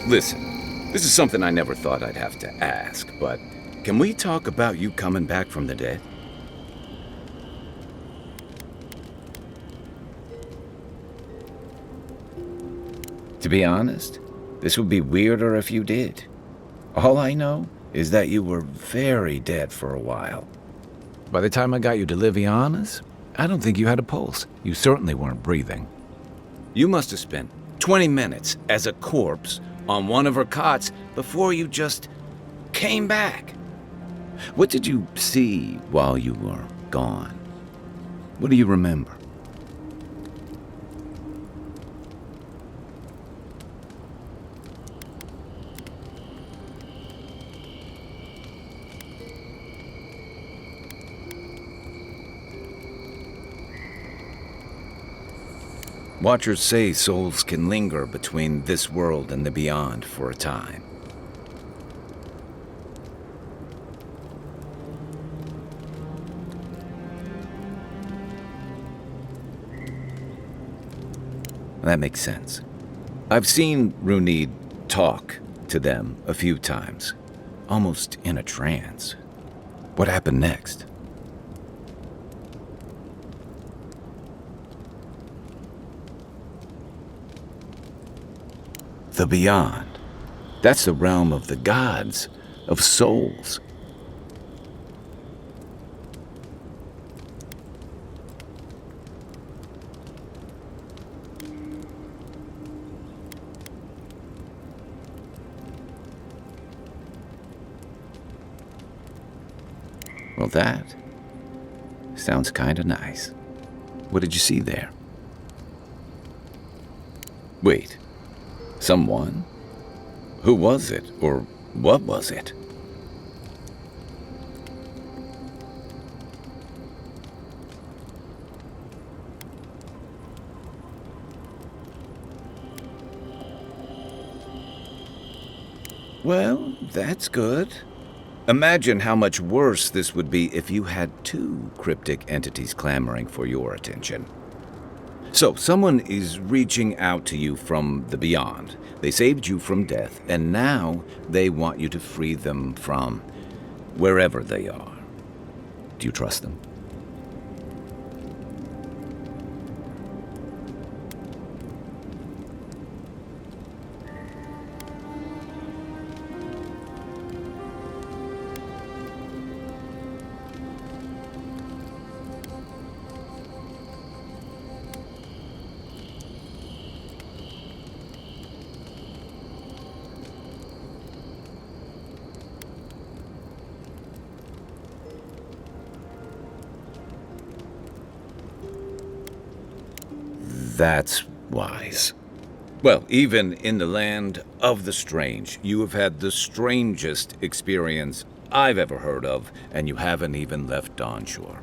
Listen, this is something I never thought I'd have to ask, but can we talk about you coming back from the dead? To be honest, this would be weirder if you did. All I know is that you were very dead for a while. By the time I got you to Liviana's, I don't think you had a pulse. You certainly weren't breathing. You must have spent 20 minutes as a corpse on one of her cots before you just came back. What did you see while you were gone? What do you remember? Watchers say souls can linger between this world and the beyond for a time. That makes sense. I've seen Runid talk to them a few times, almost in a trance. What happened next? The beyond. That's the realm of the gods, of souls. Well, that sounds kinda nice. What did you see there? Wait. Someone? Who was it, or what was it? Well, that's good. Imagine how much worse this would be if you had two cryptic entities clamoring for your attention. So, someone is reaching out to you from the beyond. They saved you from death, and now they want you to free them from wherever they are. Do you trust them? That's wise. Well, even in the land of the strange, you have had the strangest experience I've ever heard of, and you haven't even left Dawn Shore.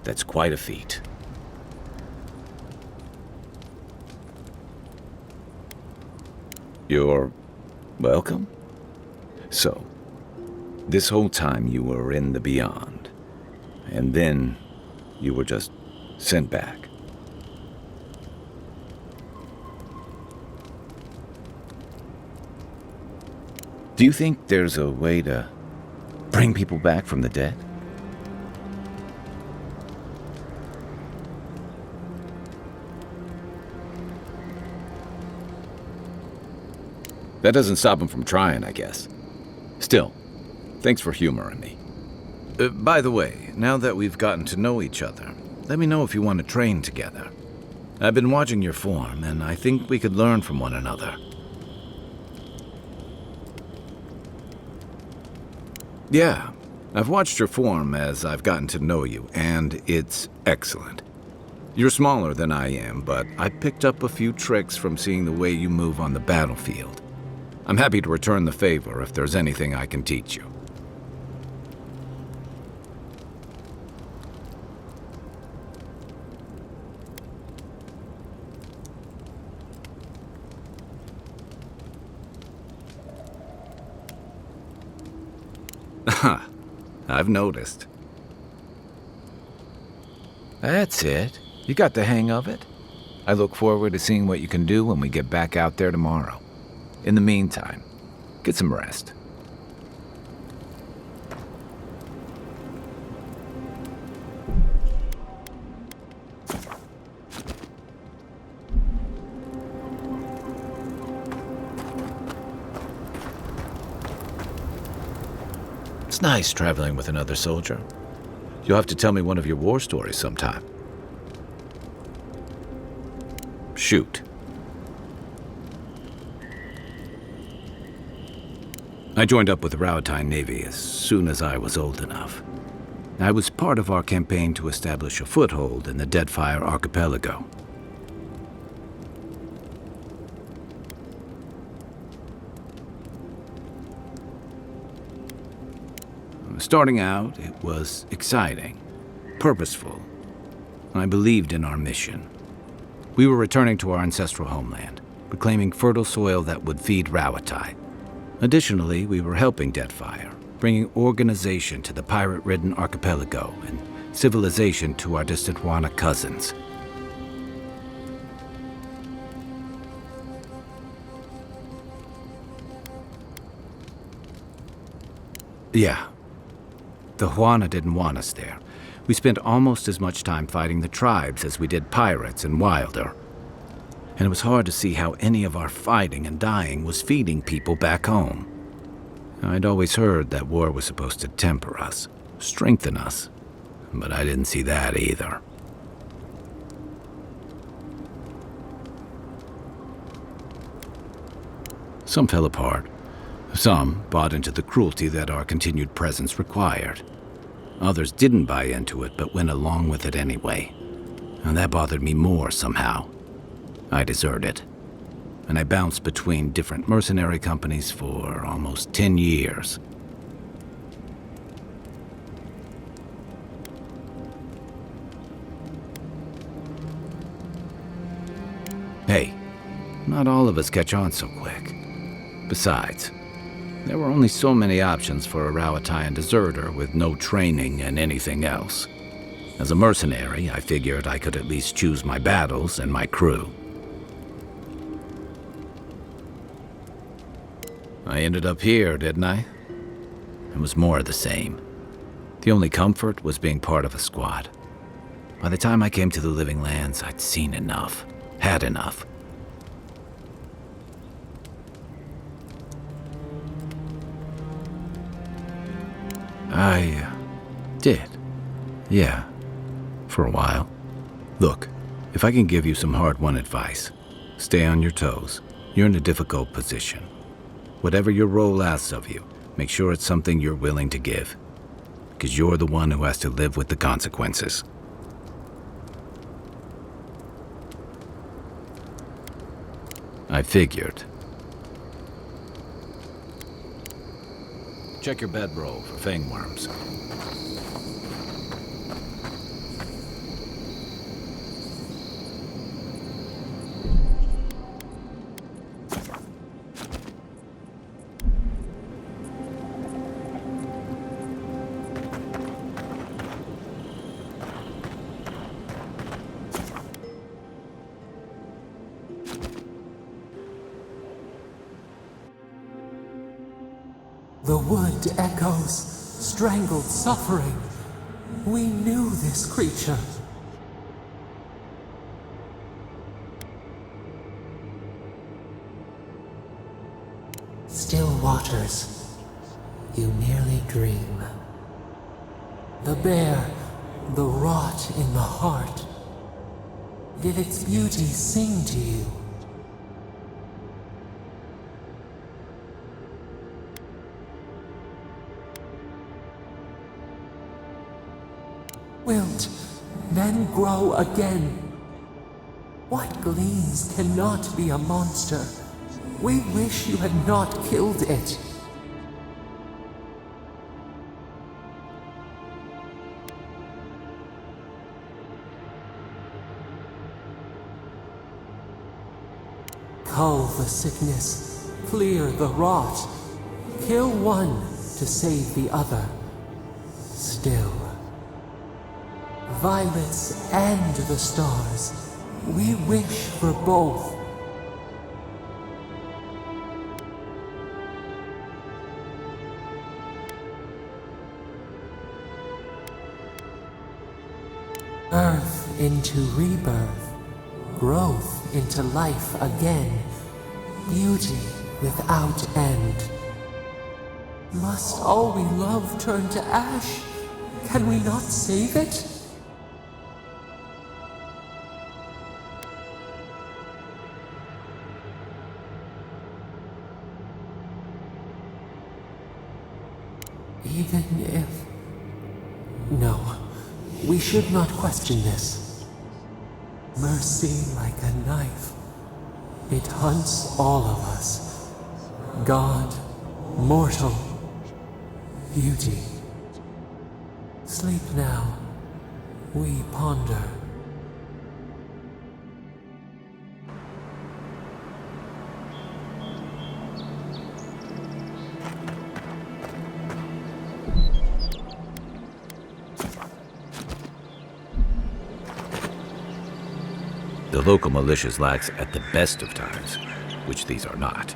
That's quite a feat. You're welcome. So, this whole time you were in the beyond, and then you were just sent back. Do you think there's a way to bring people back from the dead? That doesn't stop them from trying, I guess. Still, thanks for humoring me. By the way, now that we've gotten to know each other, let me know if you want to train together. I've been watching your form, and I think we could learn from one another. Yeah, I've watched your form as I've gotten to know you, and it's excellent. You're smaller than I am, but I picked up a few tricks from seeing the way you move on the battlefield. I'm happy to return the favor if there's anything I can teach you. I've noticed. That's it. You got the hang of it. I look forward to seeing what you can do when we get back out there tomorrow. In the meantime, get some rest. It's nice traveling with another soldier. You'll have to tell me one of your war stories sometime. Shoot. I joined up with the Rowatine Navy as soon as I was old enough. I was part of our campaign to establish a foothold in the Deadfire Archipelago. Starting out, it was exciting, purposeful. I believed in our mission. We were returning to our ancestral homeland, reclaiming fertile soil that would feed Rowatine. Additionally, we were helping Deadfire, bringing organization to the pirate-ridden archipelago and civilization to our distant Wana cousins. Yeah. The Huana didn't want us there. We spent almost as much time fighting the tribes as we did pirates and Wilder. And it was hard to see how any of our fighting and dying was feeding people back home. I'd always heard that war was supposed to temper us, strengthen us, but I didn't see that either. Some fell apart. Some bought into the cruelty that our continued presence required. Others didn't buy into it, but went along with it anyway. And that bothered me more somehow. I deserted. And I bounced between different mercenary companies for almost 10 years. Hey, not all of us catch on so quick. Besides, there were only so many options for a Rowatine deserter with no training and anything else. As a mercenary, I figured I could at least choose my battles and my crew. I ended up here, didn't I? It was more of the same. The only comfort was being part of a squad. By the time I came to the Living Lands, I'd seen enough, had enough. I did. Yeah. For a while. Look, if I can give you some hard-won advice, stay on your toes. You're in a difficult position. Whatever your role asks of you, make sure it's something you're willing to give. Because you're the one who has to live with the consequences. I figured. Check your bedroll for fangworms. The wood echoes, strangled suffering. We knew this creature. Still waters, you merely dream. The bear, the rot in the heart. Did its beauty sing to you? Wilt, then grow again. What gleams cannot be a monster? We wish you had not killed it. Cull the sickness, clear the rot. Kill one to save the other. Still. Violets and the stars. We wish for both. into rebirth, growth into life again, beauty without end. Must all we love turn to ash? Can we not save it? Even if... No, we should not question this. Mercy like a knife. It hunts all of us. God, mortal, beauty. Sleep now. We ponder. The local militia's lax at the best of times, which these are not.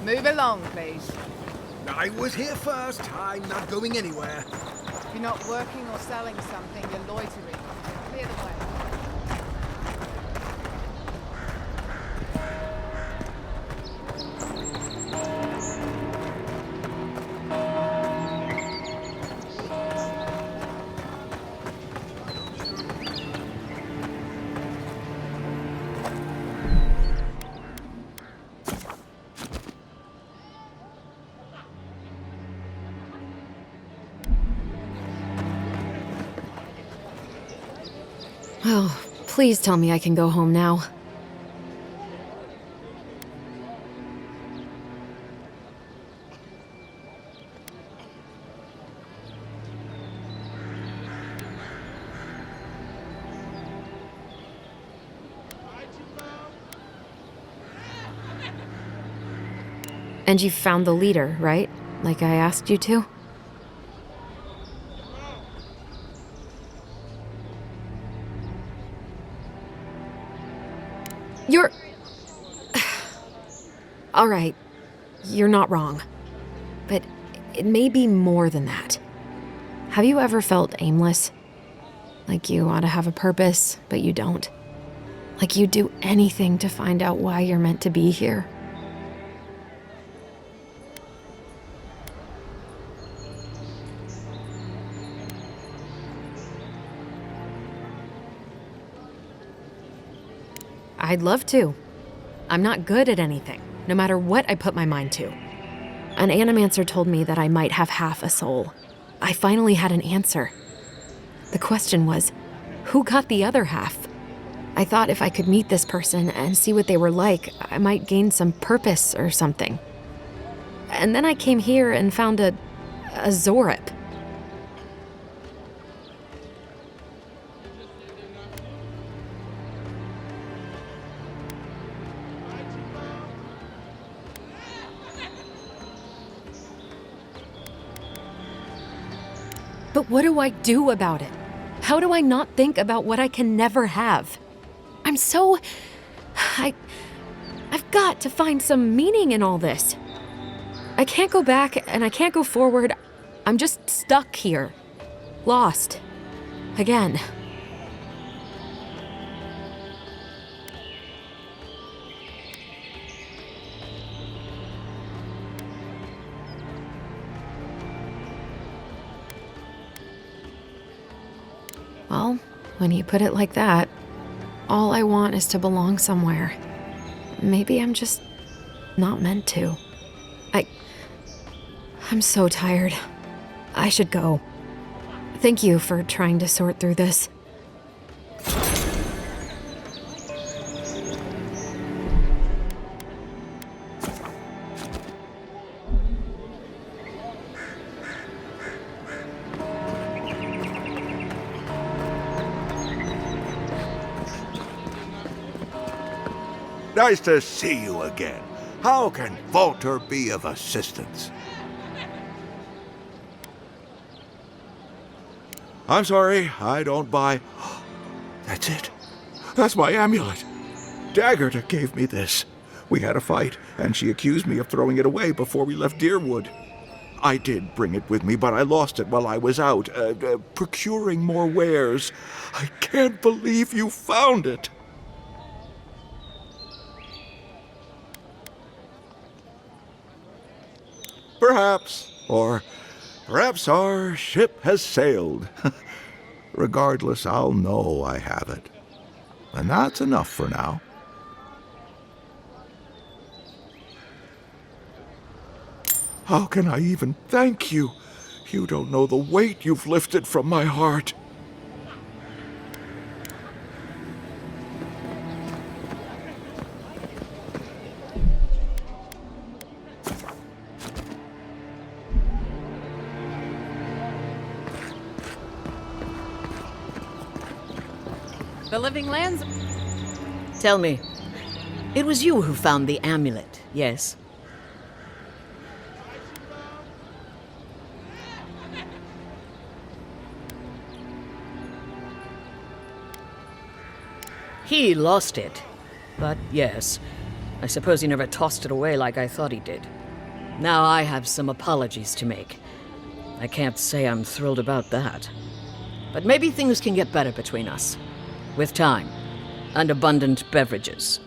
Move along, please. I was here first. I'm not going anywhere. If you're not working or selling something, you're loitering. Clear the way. Oh, please tell me I can go home now. And you found the leader, right? Like I asked you to? You're... All right, you're not wrong. But it may be more than that. Have you ever felt aimless? Like you ought to have a purpose, but you don't? Like you'd do anything to find out why you're meant to be here? I'd love to. I'm not good at anything, no matter what I put my mind to. An animancer told me that I might have half a soul. I finally had an answer. The question was, who got the other half? I thought if I could meet this person and see what they were like, I might gain some purpose or something. And then I came here and found a Zorip. But what do I do about it? How do I not think about what I can never have? I've got to find some meaning in all this. I can't go back and I can't go forward. I'm just stuck here. Lost. Again. Well, when you put it like that, all I want is to belong somewhere. Maybe I'm just not meant to. I'm so tired. I should go. Thank you for trying to sort through this. Nice to see you again. How can Walter be of assistance? I'm sorry, I don't buy... That's it. That's my amulet. Daggerta gave me this. We had a fight, and she accused me of throwing it away before we left Deerwood. I did bring it with me, but I lost it while I was out, procuring more wares. I can't believe you found it. Perhaps, or perhaps our ship has sailed. Regardless, I'll know I have it. And that's enough for now. How can I even thank you? You don't know the weight you've lifted from my heart. The Living Lands? Tell me, it was you who found the amulet, yes? He lost it. But yes, I suppose he never tossed it away like I thought he did. Now I have some apologies to make. I can't say I'm thrilled about that. But maybe things can get better between us. With time, and abundant beverages.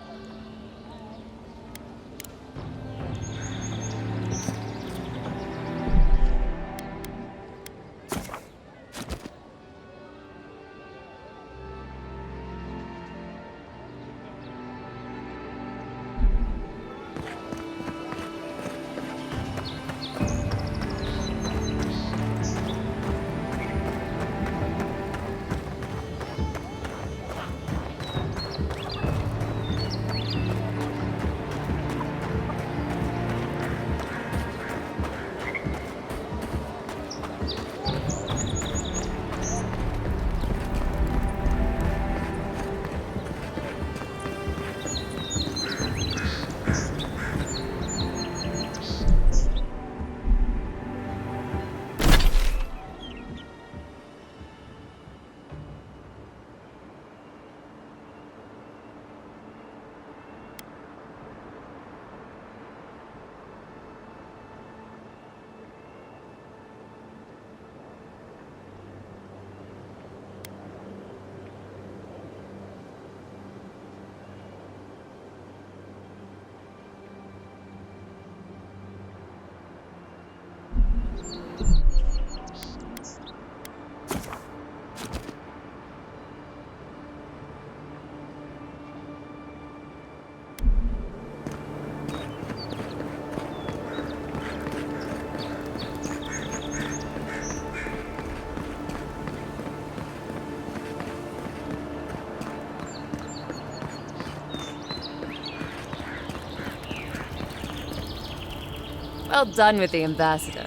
Well done with the ambassador.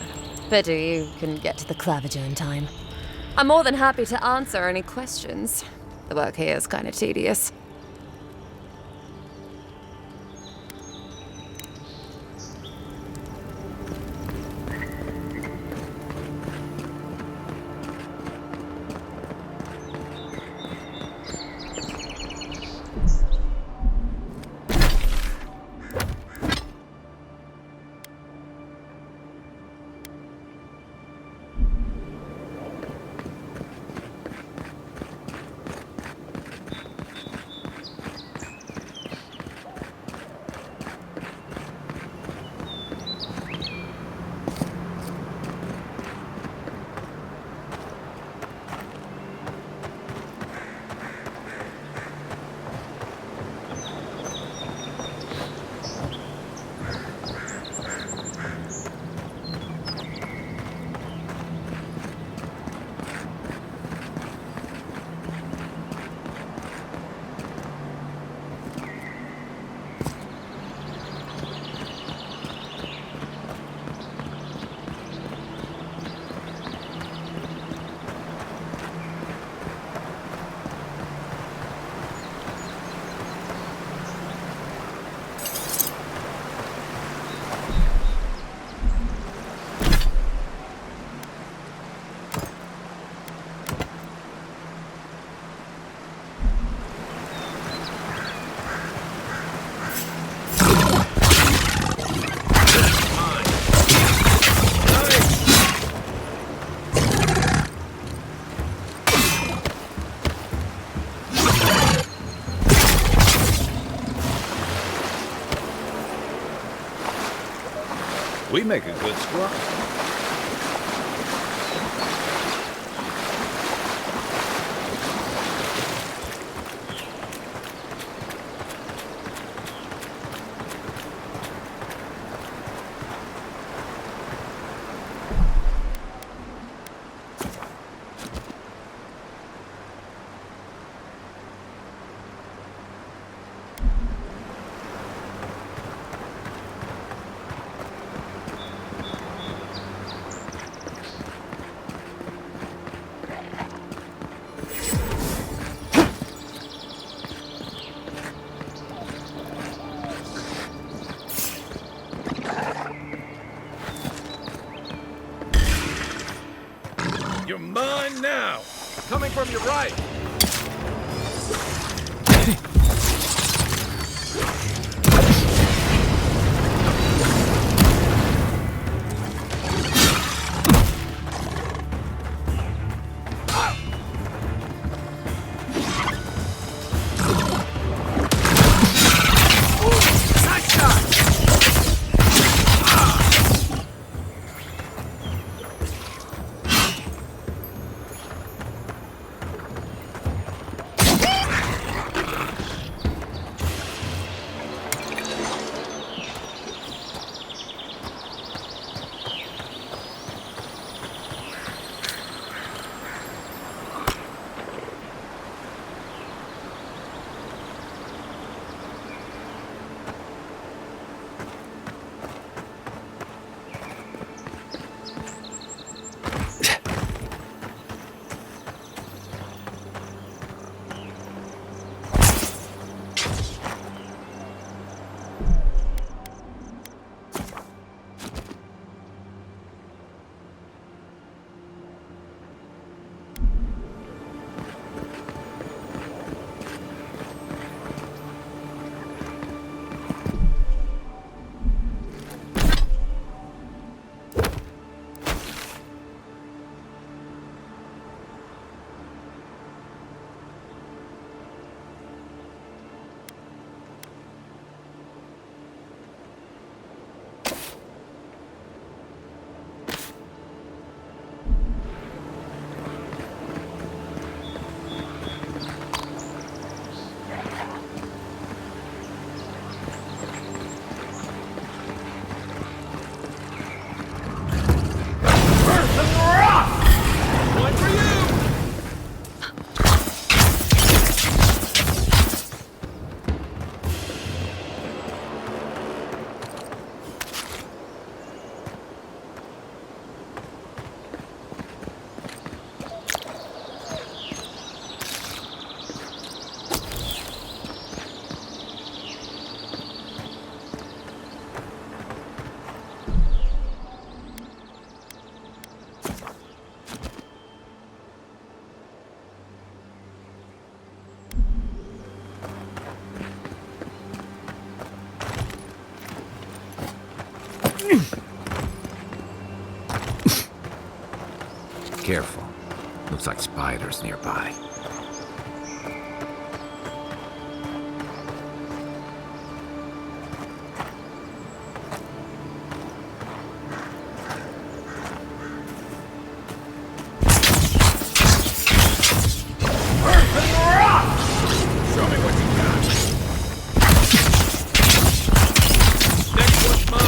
Pity you couldn't get to the claviger in time. I'm more than happy to answer any questions. The work here is kind of tedious. We make a good squad. You're mine now! Coming from your right! Careful. Looks like spiders nearby. Show me what you got. Next one's mine.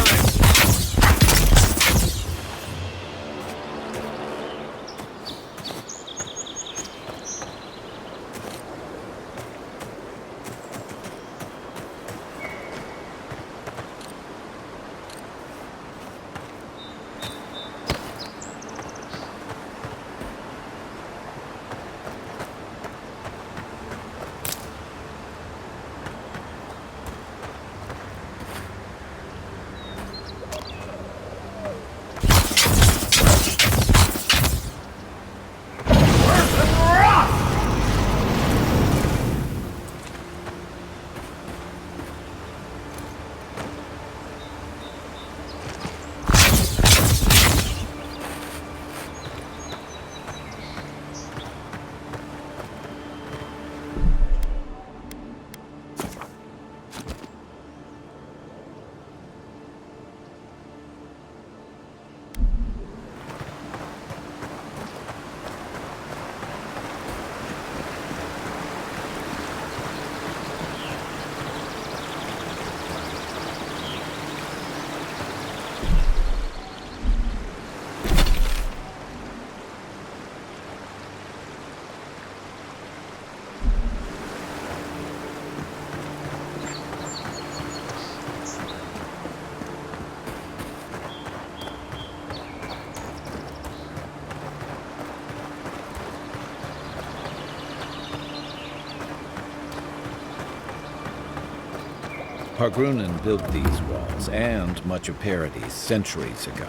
Hargrunnen built these walls and much of Paradis centuries ago.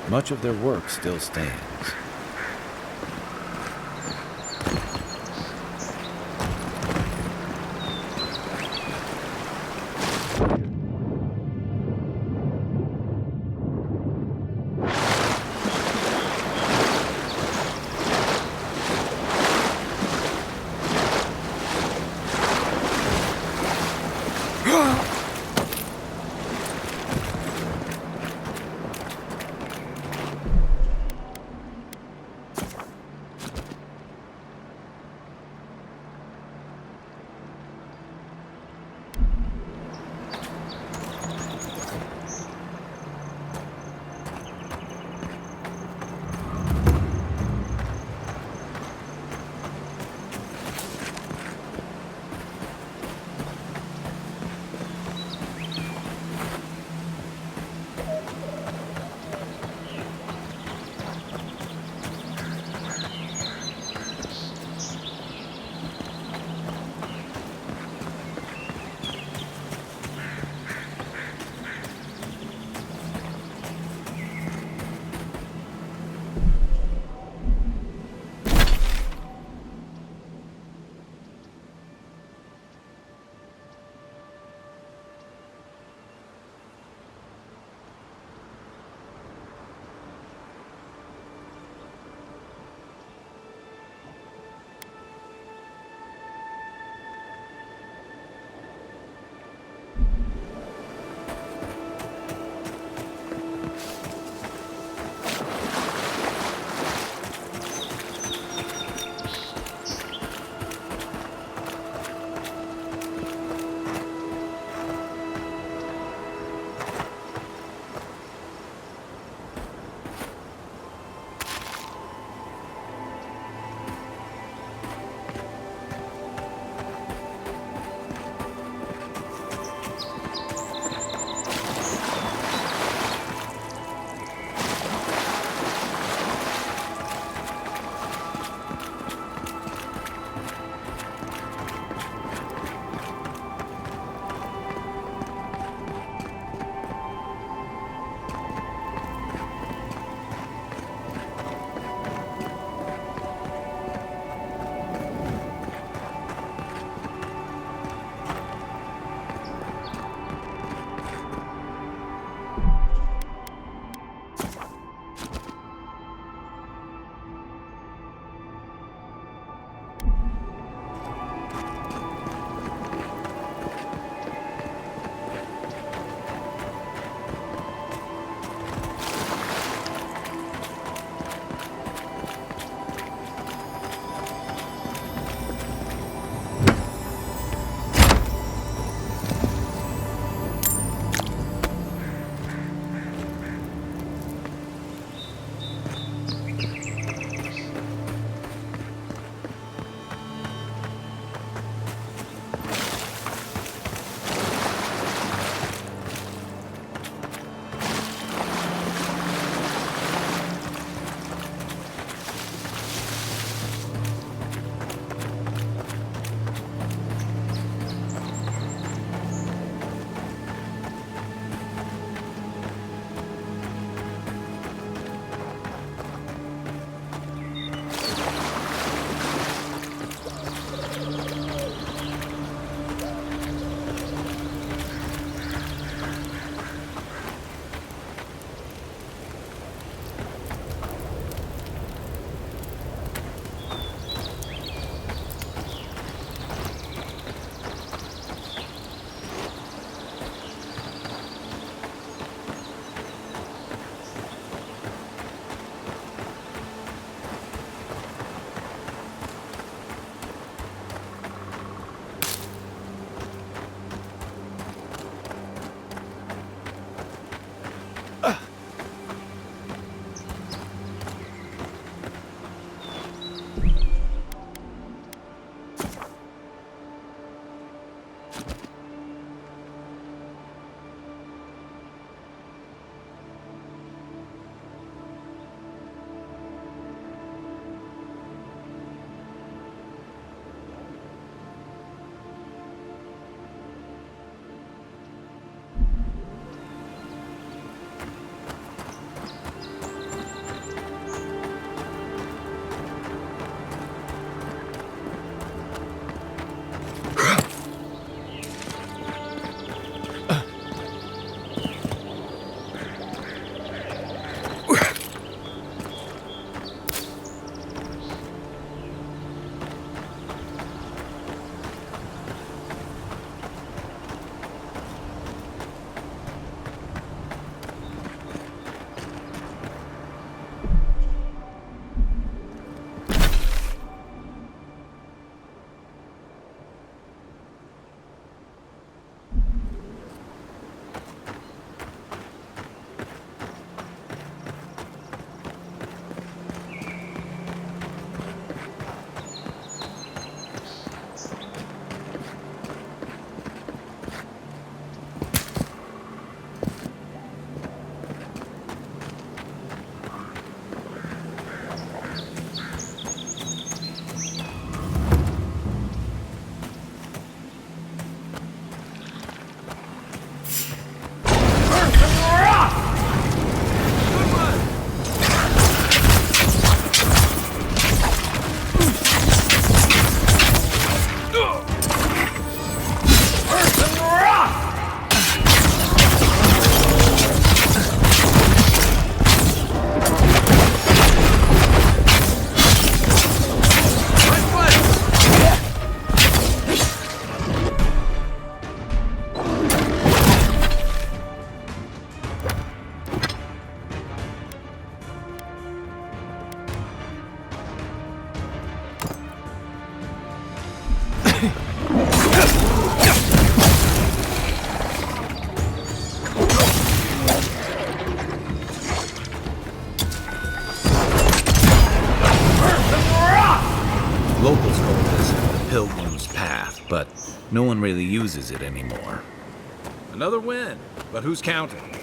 Much of their work still stands. Locals call this the Pilgrim's Path, but no one really uses it anymore. Another win, but who's counting?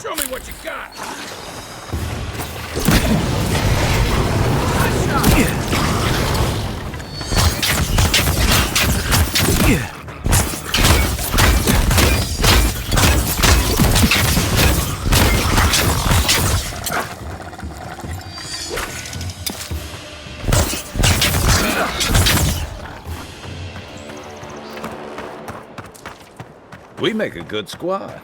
Show me what you got! We make a good squad.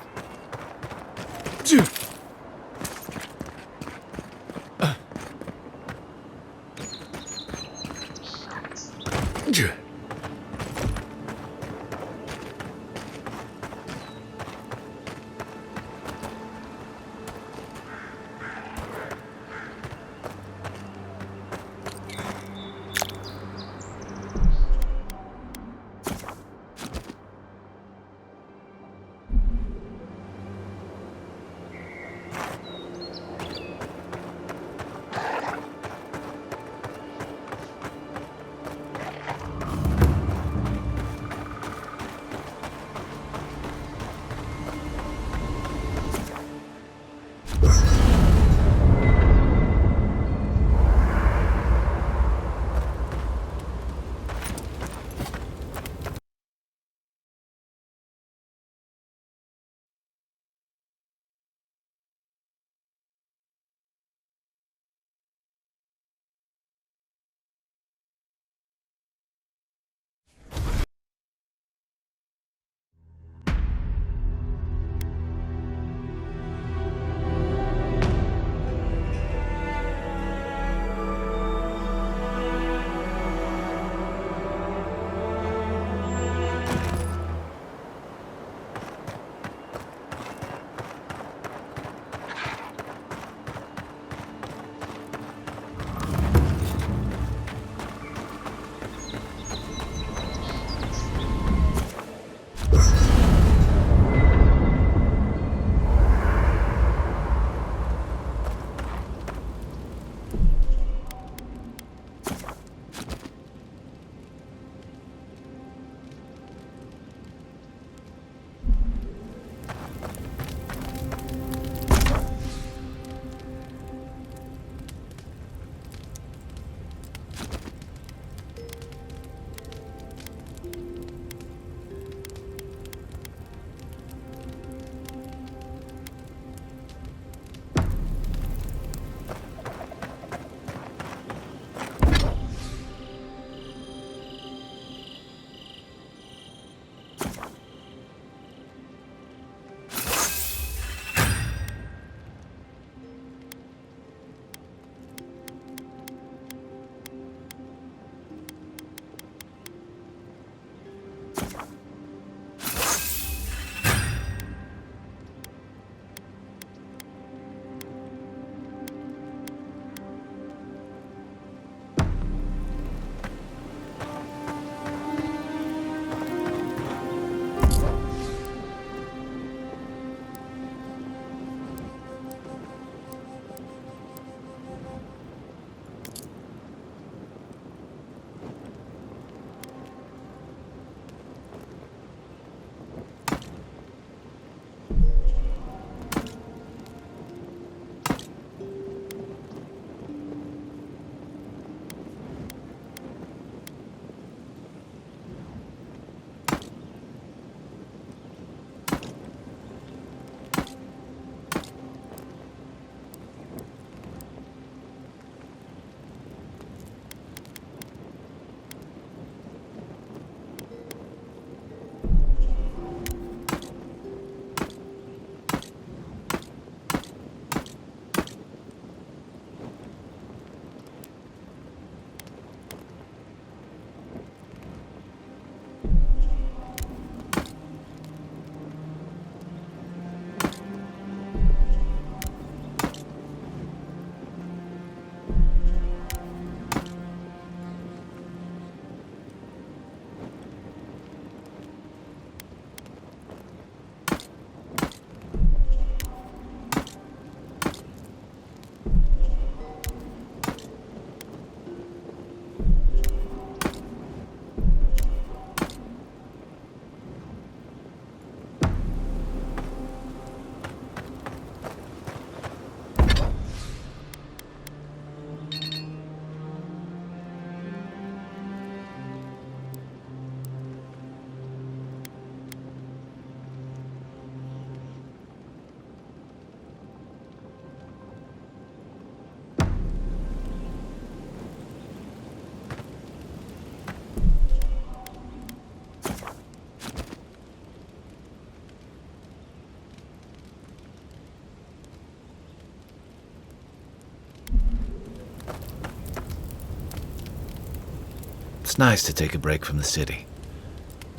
It's nice to take a break from the city.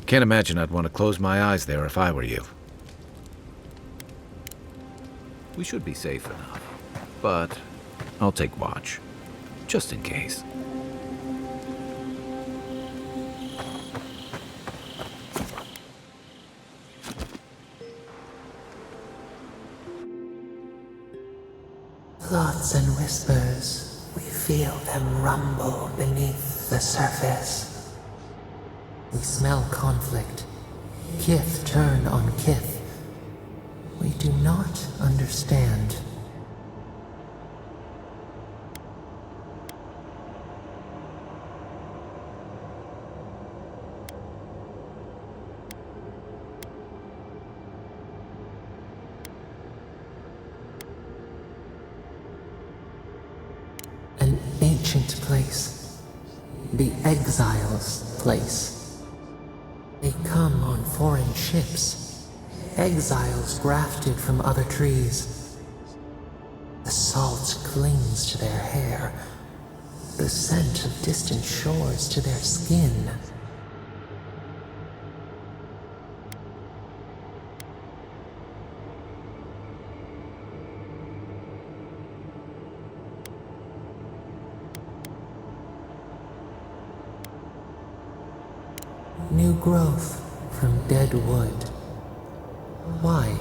Can't imagine I'd want to close my eyes there if I were you. We should be safe enough, but I'll take watch, just in case. Thoughts and whispers, we feel them rumble beneath the surface. We smell conflict, kith turn on kith. We do not understand. An ancient place, the exiles' place. They come on foreign ships, exiles grafted from other trees. The salt clings to their hair, the scent of distant shores to their skin. New growth from dead wood. Why?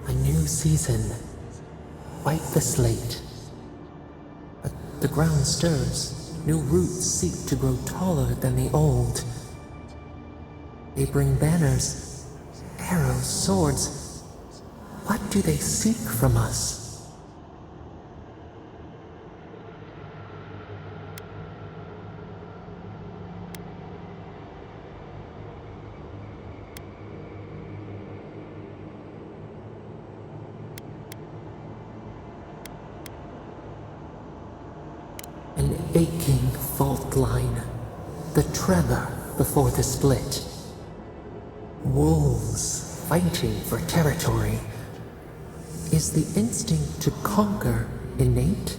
A new season. Wipe the slate. The ground stirs. New roots seek to grow taller than the old. They bring banners, arrows, swords. What do they seek from us? An aching fault line, the tremor before the split. Wolves fighting for territory. Is the instinct to conquer innate?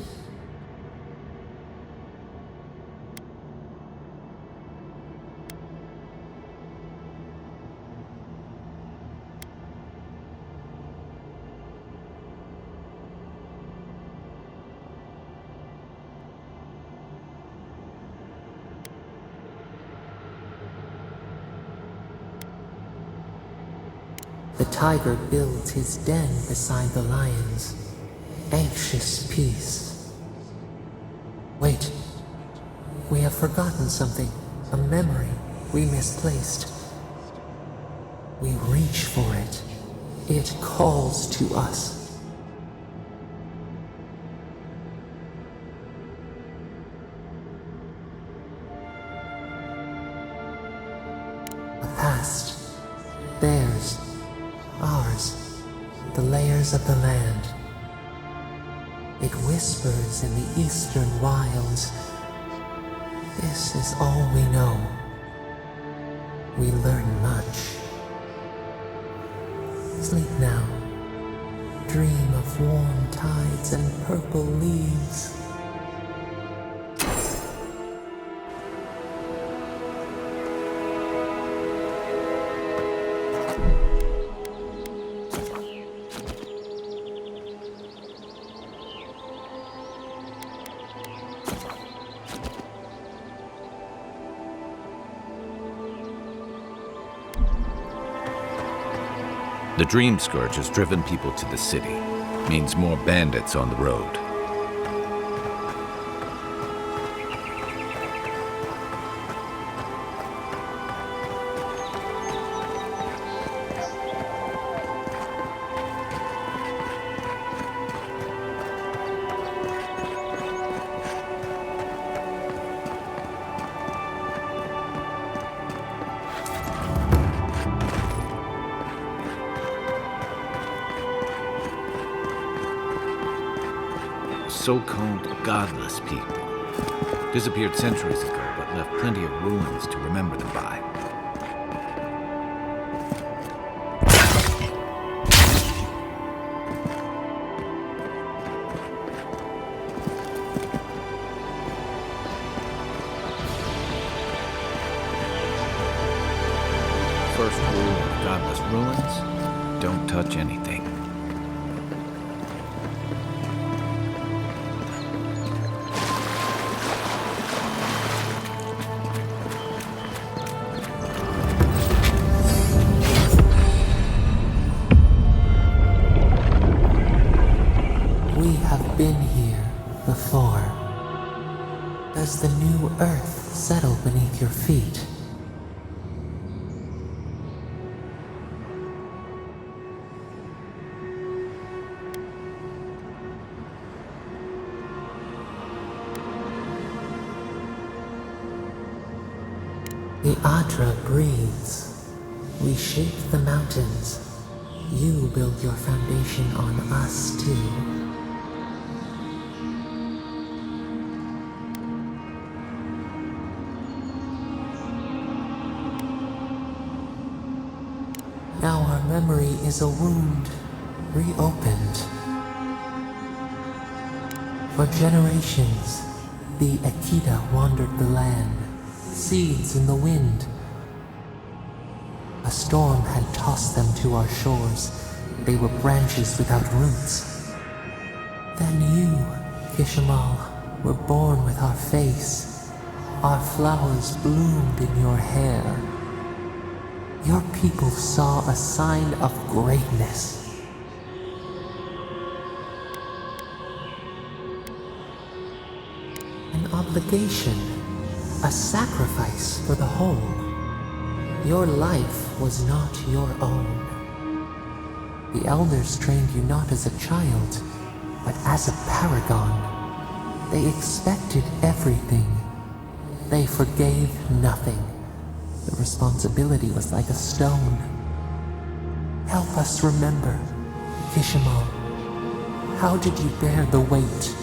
The tiger builds his den beside the lions. Anxious peace. Wait. We have forgotten something. A memory we misplaced. We reach for it. It calls to us. A past. Theirs. Ours, the layers of the land. It whispers in the eastern wilds. This is all we know. We learn much. Sleep now. Dream of warm tides and purple leaves. The Dream Scourge has driven people to the city. Means more bandits on the road. So-called godless people. Disappeared centuries ago, but left plenty of ruins to remember them by. first rule of godless ruins: don't touch anything. We have been here before. Does the new earth settle beneath your feet? The Adra breathes. We shape the mountains. You build your foundation on us too. Now our memory is a wound, reopened. For generations, the Akita wandered the land, seeds in the wind. A storm had tossed them to our shores. They were branches without roots. Then you, Kishimal, were born with our face. Our flowers bloomed in your hair. Your people saw a sign of greatness. An obligation, a sacrifice for the whole. Your life was not your own. The elders trained you not as a child, but as a paragon. They expected everything. They forgave nothing. The responsibility was like a stone. Help us remember, Kishimal. How did you bear the weight?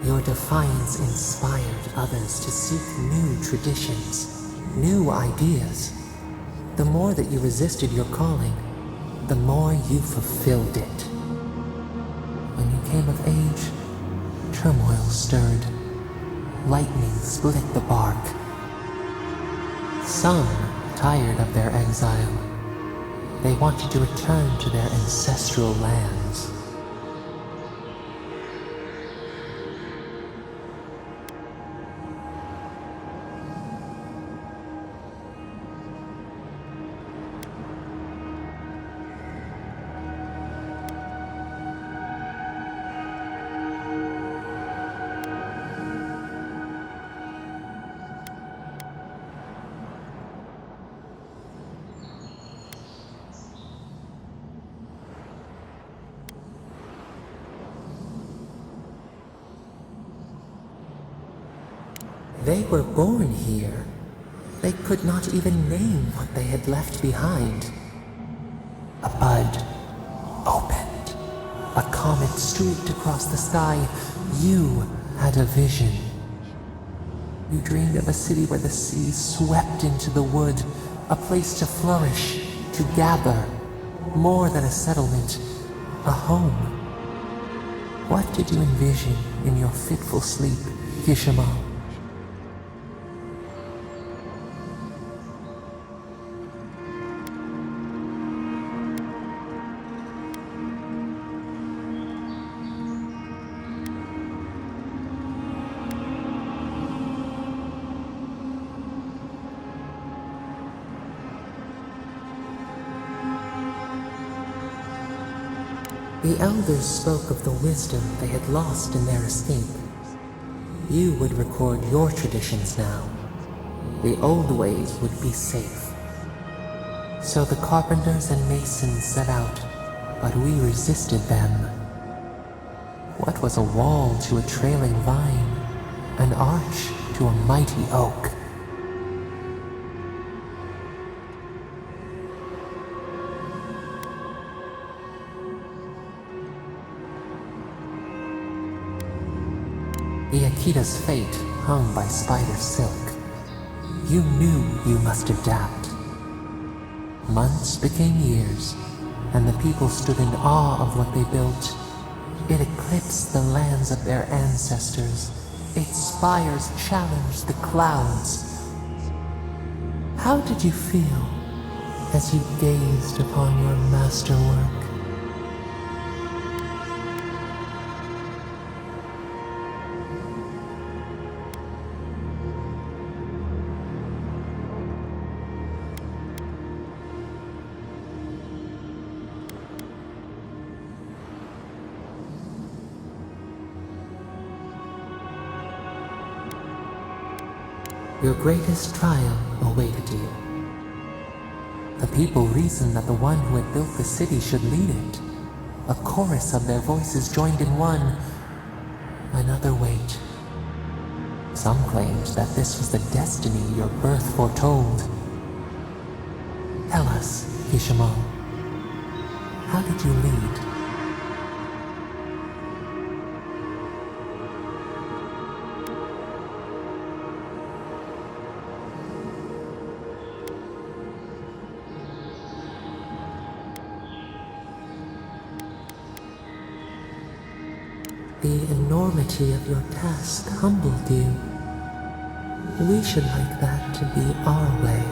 Your defiance inspired others to seek new traditions, new ideas. The more that you resisted your calling, the more you fulfilled it. When you came of age, turmoil stirred. Lightning split the bark. Some, tired of their exile, they wanted to return to their ancestral lands. They were born here. They could not even name what they had left behind. A bud opened. A comet streaked across the sky. You had a vision. You dreamed of a city where the sea swept into the wood, a place to flourish, to gather, more than a settlement, a home. What did you envision in your fitful sleep, Kishimal? The elders spoke of the wisdom they had lost in their escape. You would record your traditions now. The old ways would be safe. So the carpenters and masons set out, but we resisted them. What was a wall to a trailing vine? An arch to a mighty oak? Iakita's fate hung by spider silk. You knew you must adapt. Months became years, and the people stood in awe of what they built. It eclipsed the lands of their ancestors. Its spires challenged the clouds. How did you feel as you gazed upon your masterwork? Your greatest trial awaited you. The people reasoned that the one who had built the city should lead it. A chorus of their voices joined in one. Another wait. Some claimed that this was the destiny your birth foretold. Tell us, Ishimo, how did you lead? The enormity of your task humbled you. We should like that to be our way.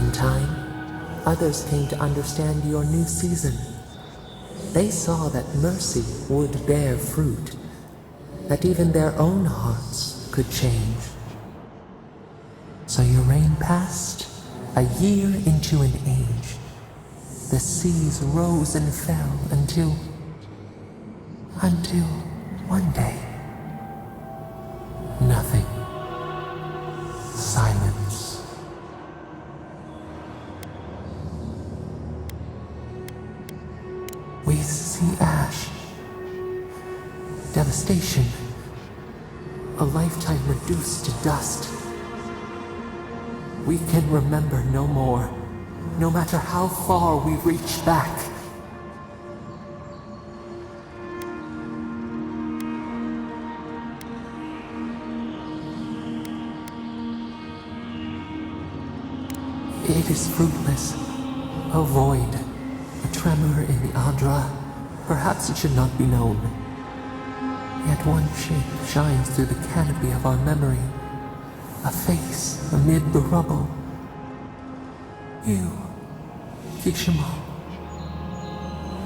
In time, others came to understand your new season. They saw that mercy would bear fruit, that even their own hearts could change. So your reign passed, a year into an age. The seas rose and fell until one day, nothing. Silence. We see ash, devastation, a lifetime reduced to dust. We can remember no more, no matter how far we reach back. It is fruitless. A void. A tremor in the Adra. Perhaps it should not be known. Yet one shape shines through the canopy of our memory. A face amid the rubble. You, Kishimo.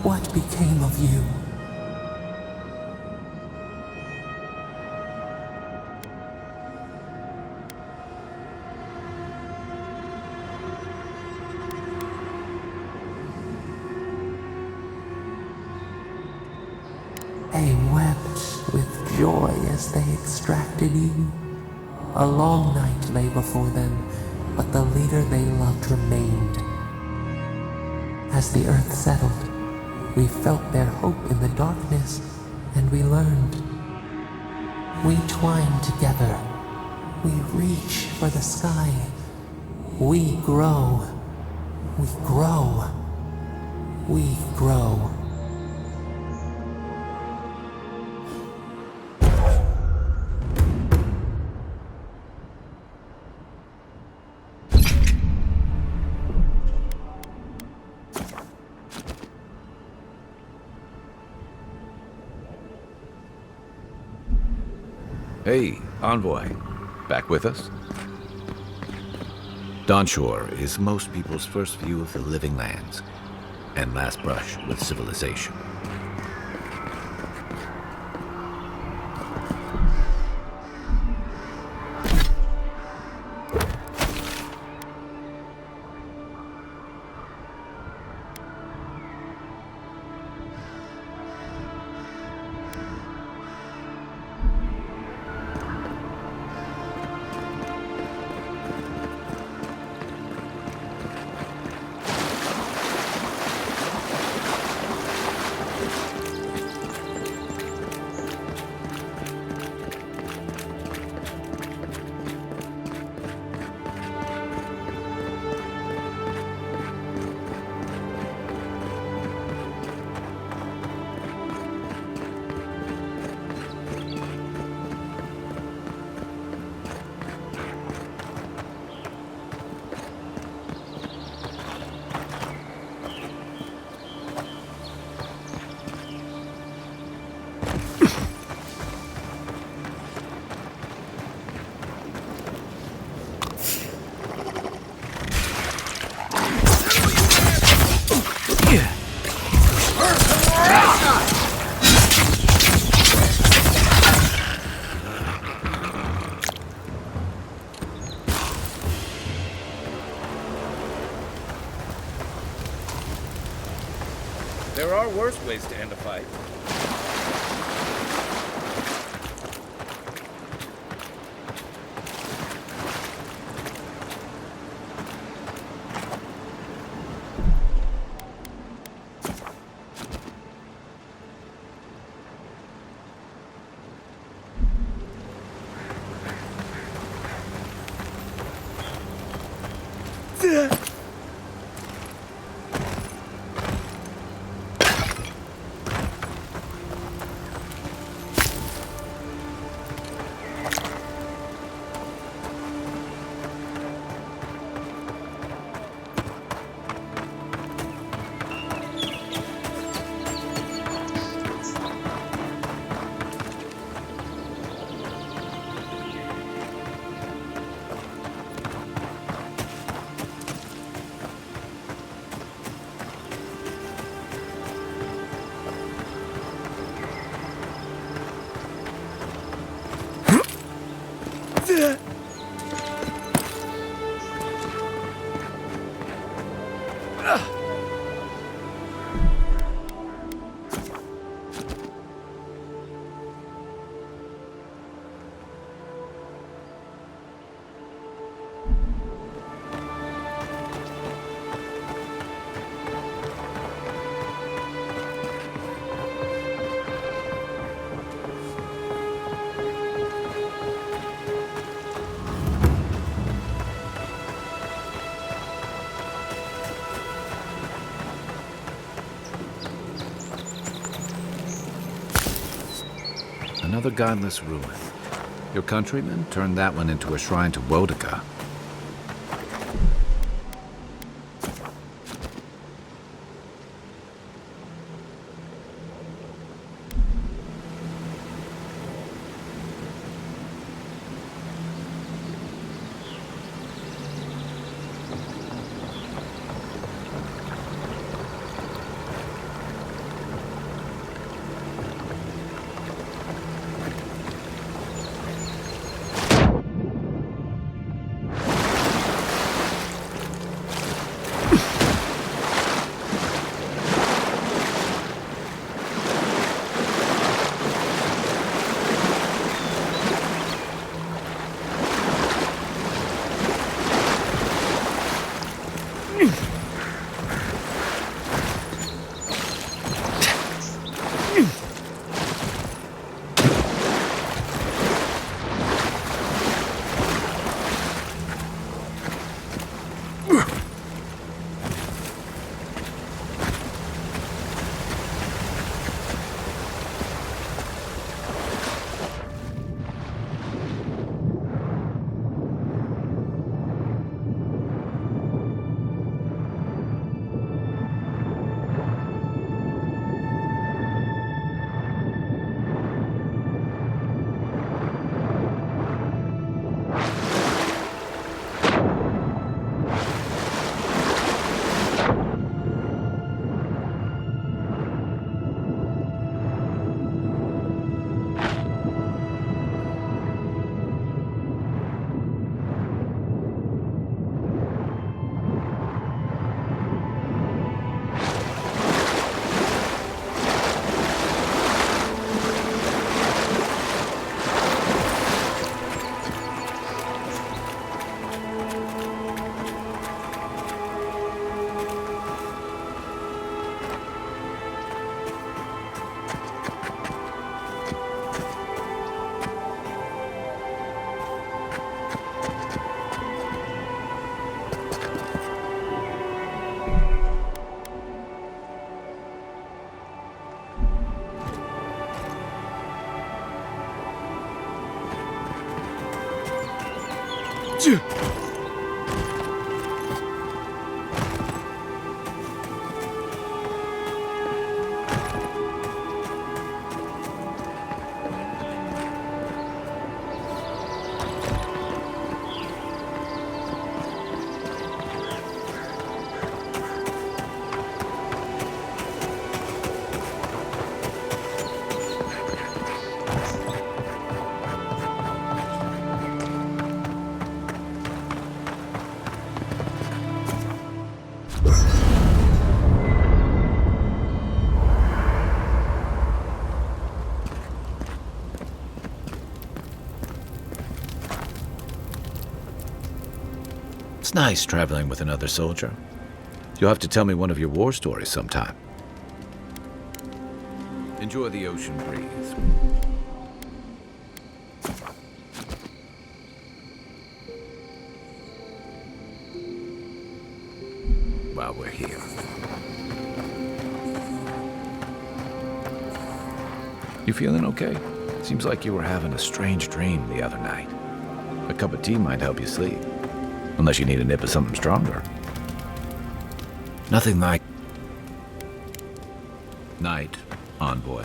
What became of you? They wept with joy as they extracted you. A long night lay before them, but the leader they loved remained. As the earth settled, we felt their hope in the darkness, and we learned. We twine together. We reach for the sky. We grow. We grow. We grow. Hey, Envoy. Back with us? Dawnshore is most people's first view of the living lands and last brush with civilization. There are worse ways to end a fight. Another godless ruin. Your countrymen turned that one into a shrine to Wodika. It's nice traveling with another soldier. You'll have to tell me one of your war stories sometime. Enjoy the ocean breeze. While we're here. You feeling okay? Seems like you were having a strange dream the other night. A cup of tea might help you sleep. Unless you need a nip of something stronger. Nothing like... Night, envoy.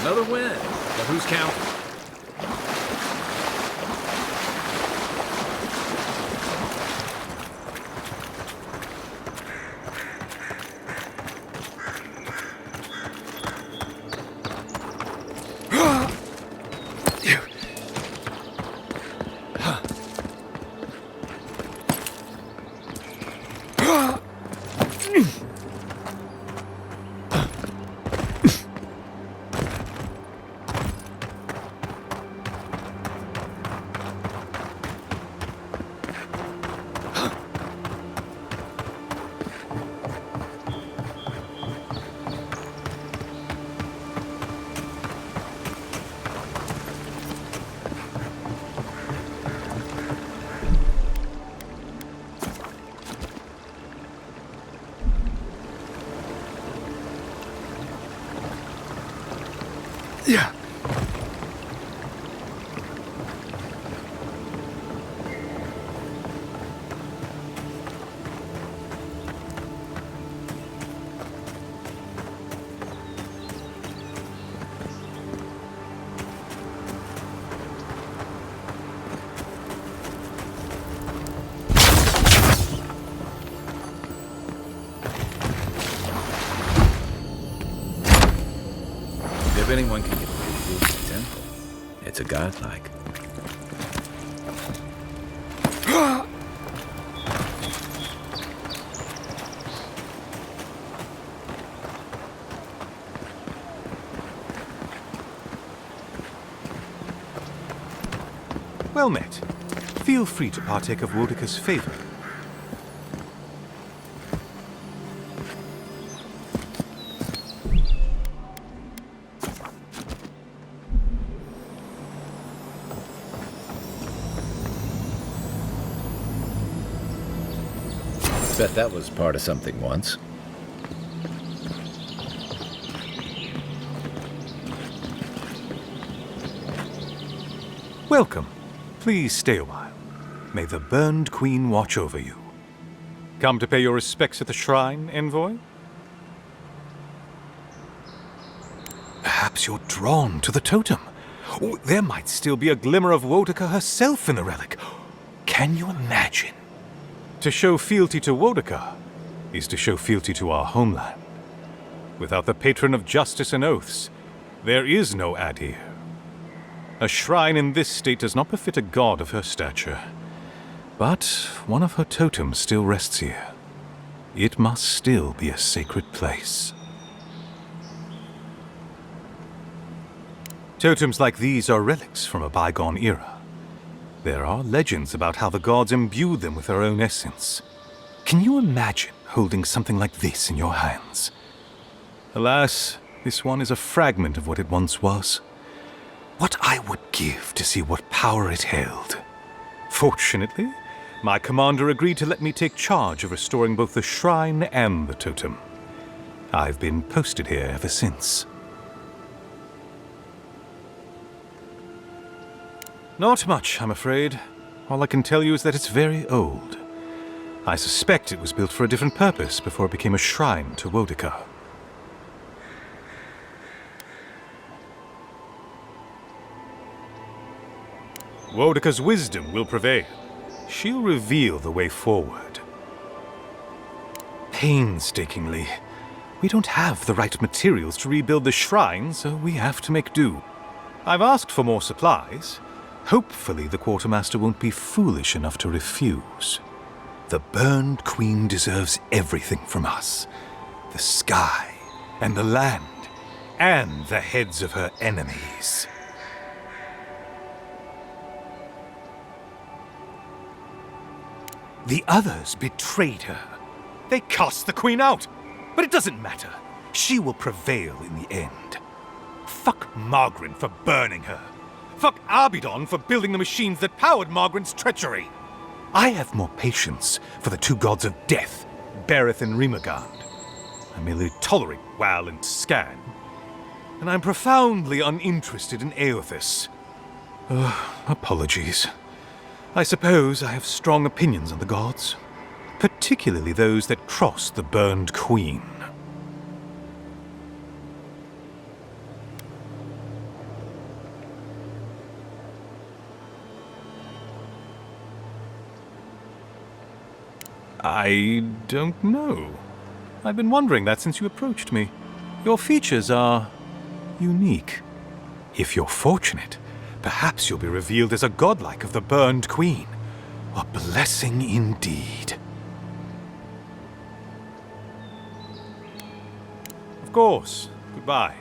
Another win. But who's counting? Yeah. If anyone can get through the temple, it's a godlike. Well met. Feel free to partake of Woedica's favor. Bet that was part of something once. Welcome. Please stay a while. May the Burned Queen watch over you. Come to pay your respects at the shrine, envoy? Perhaps you're drawn to the totem. Oh, there might still be a glimmer of Wotica herself in the relic. Can you imagine? To show fealty to Wotica is to show fealty to our homeland. Without the patron of justice and oaths, there is no Adir. A shrine in this state does not befit a god of her stature. But one of her totems still rests here. It must still be a sacred place. Totems like these are relics from a bygone era. There are legends about how the gods imbued them with their own essence. Can you imagine holding something like this in your hands? Alas, this one is a fragment of what it once was. What I would give to see what power it held. Fortunately, my commander agreed to let me take charge of restoring both the shrine and the totem. I've been posted here ever since. Not much, I'm afraid. All I can tell you is that it's very old. I suspect it was built for a different purpose before it became a shrine to Wotica. Wodica's wisdom will prevail. She'll reveal the way forward. Painstakingly. We don't have the right materials to rebuild the shrine, so we have to make do. I've asked for more supplies. Hopefully the quartermaster won't be foolish enough to refuse. The Burned Queen deserves everything from us. The sky, and the land, and the heads of her enemies. The others betrayed her. They cast the Queen out. But it doesn't matter. She will prevail in the end. Fuck Margren for burning her. Fuck Abidon for building the machines that powered Margren's treachery. I have more patience for the two gods of death, Bereth and Rimagard. I merely tolerate Wal and Scan. And I'm profoundly uninterested in Eothas. Apologies. I suppose I have strong opinions on the gods, particularly those that cross the Burned Queen. I don't know. I've been wondering that since you approached me. Your features are unique. If you're fortunate, perhaps you'll be revealed as a godlike of the Burned Queen. A blessing indeed. Of course. Goodbye.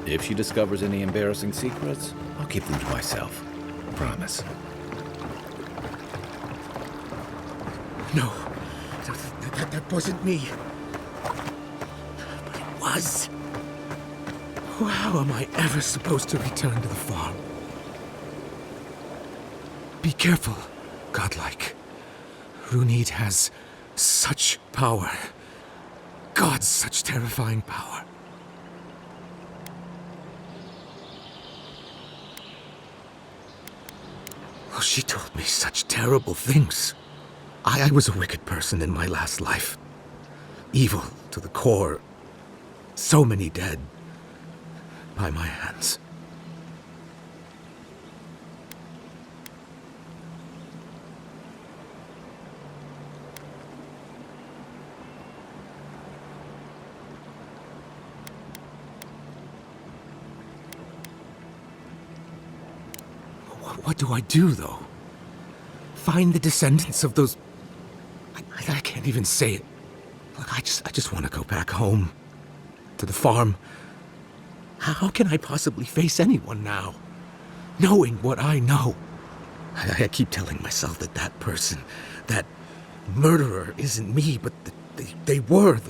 If she discovers any embarrassing secrets, I'll keep them to myself. Promise. No, that wasn't me. But it was. How am I ever supposed to return to the farm? Be careful, godlike. Runid has such power. God, such terrifying power. Oh, she told me such terrible things. I was a wicked person in my last life. Evil to the core. So many dead. By my hands. What do I do, though? Find the descendants of those... I can't even say it. Look, I just want to go back home. To the farm. How can I possibly face anyone now? Knowing what I know. I keep telling myself that that person, that murderer isn't me, but they were.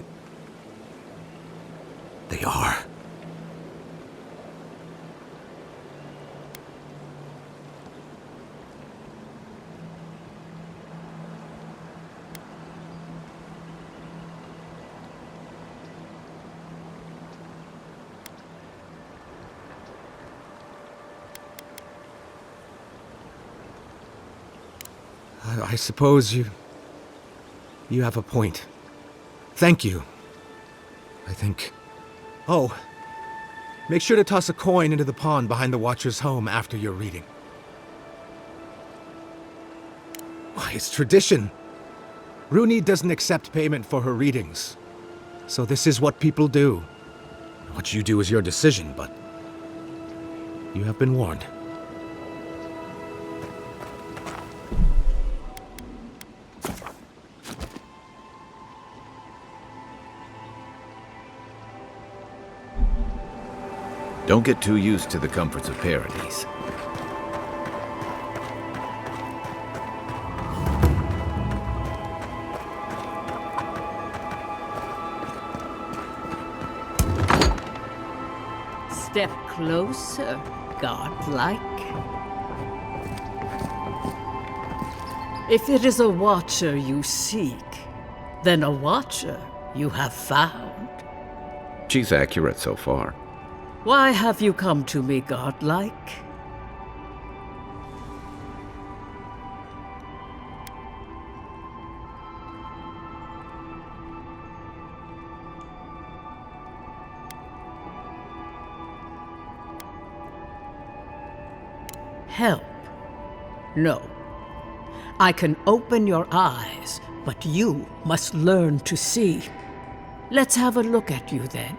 They are. I suppose you have a point. Thank you. I think. Oh, make sure to toss a coin into the pond behind the Watcher's home after your reading. Why, it's tradition. Runid doesn't accept payment for her readings. So this is what people do. What you do is your decision, but you have been warned. Don't get too used to the comforts of Paradise. Step closer, godlike. If it is a watcher you seek, then a watcher you have found. She's accurate so far. Why have you come to me, godlike? Help? No. I can open your eyes, but you must learn to see. Let's have a look at you then.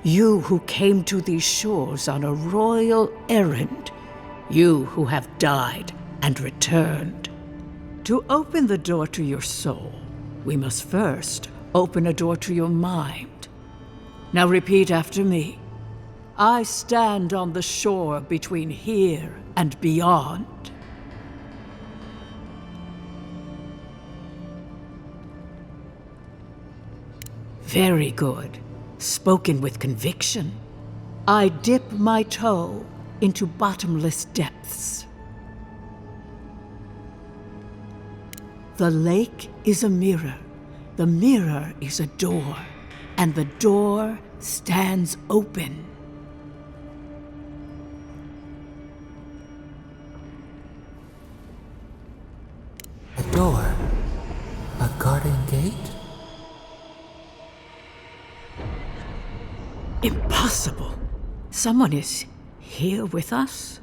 You who came to these shores on a royal errand. You who have died and returned. To open the door to your soul, we must first open a door to your mind. Now repeat after me. I stand on the shore between here and beyond. Very good. Spoken with conviction. I dip my toe into bottomless depths. The lake is a mirror. The mirror is a door. And the door stands open. A door? A garden gate? Impossible. Someone is here with us?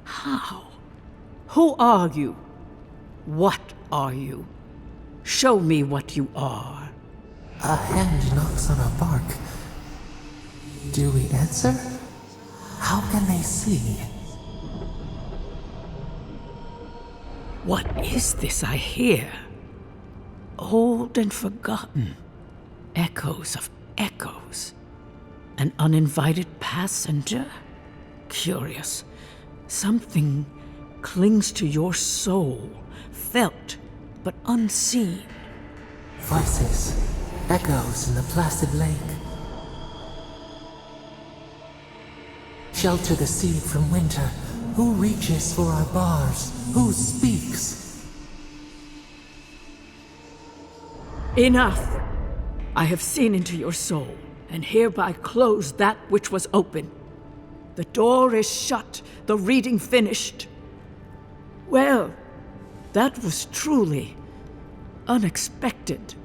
How? Who are you? What are you? Show me what you are. A hand knocks on a bark. Do we answer? How can they see? What is this I hear? Old and forgotten. Echoes of echoes. An uninvited passenger? Curious. Something clings to your soul, felt but unseen. Voices, echoes in the placid lake. Shelter the seed from winter. Who reaches for our bars? Who speaks? Enough! I have seen into your soul, and hereby close that which was open. The door is shut, the reading finished. Well, that was truly unexpected.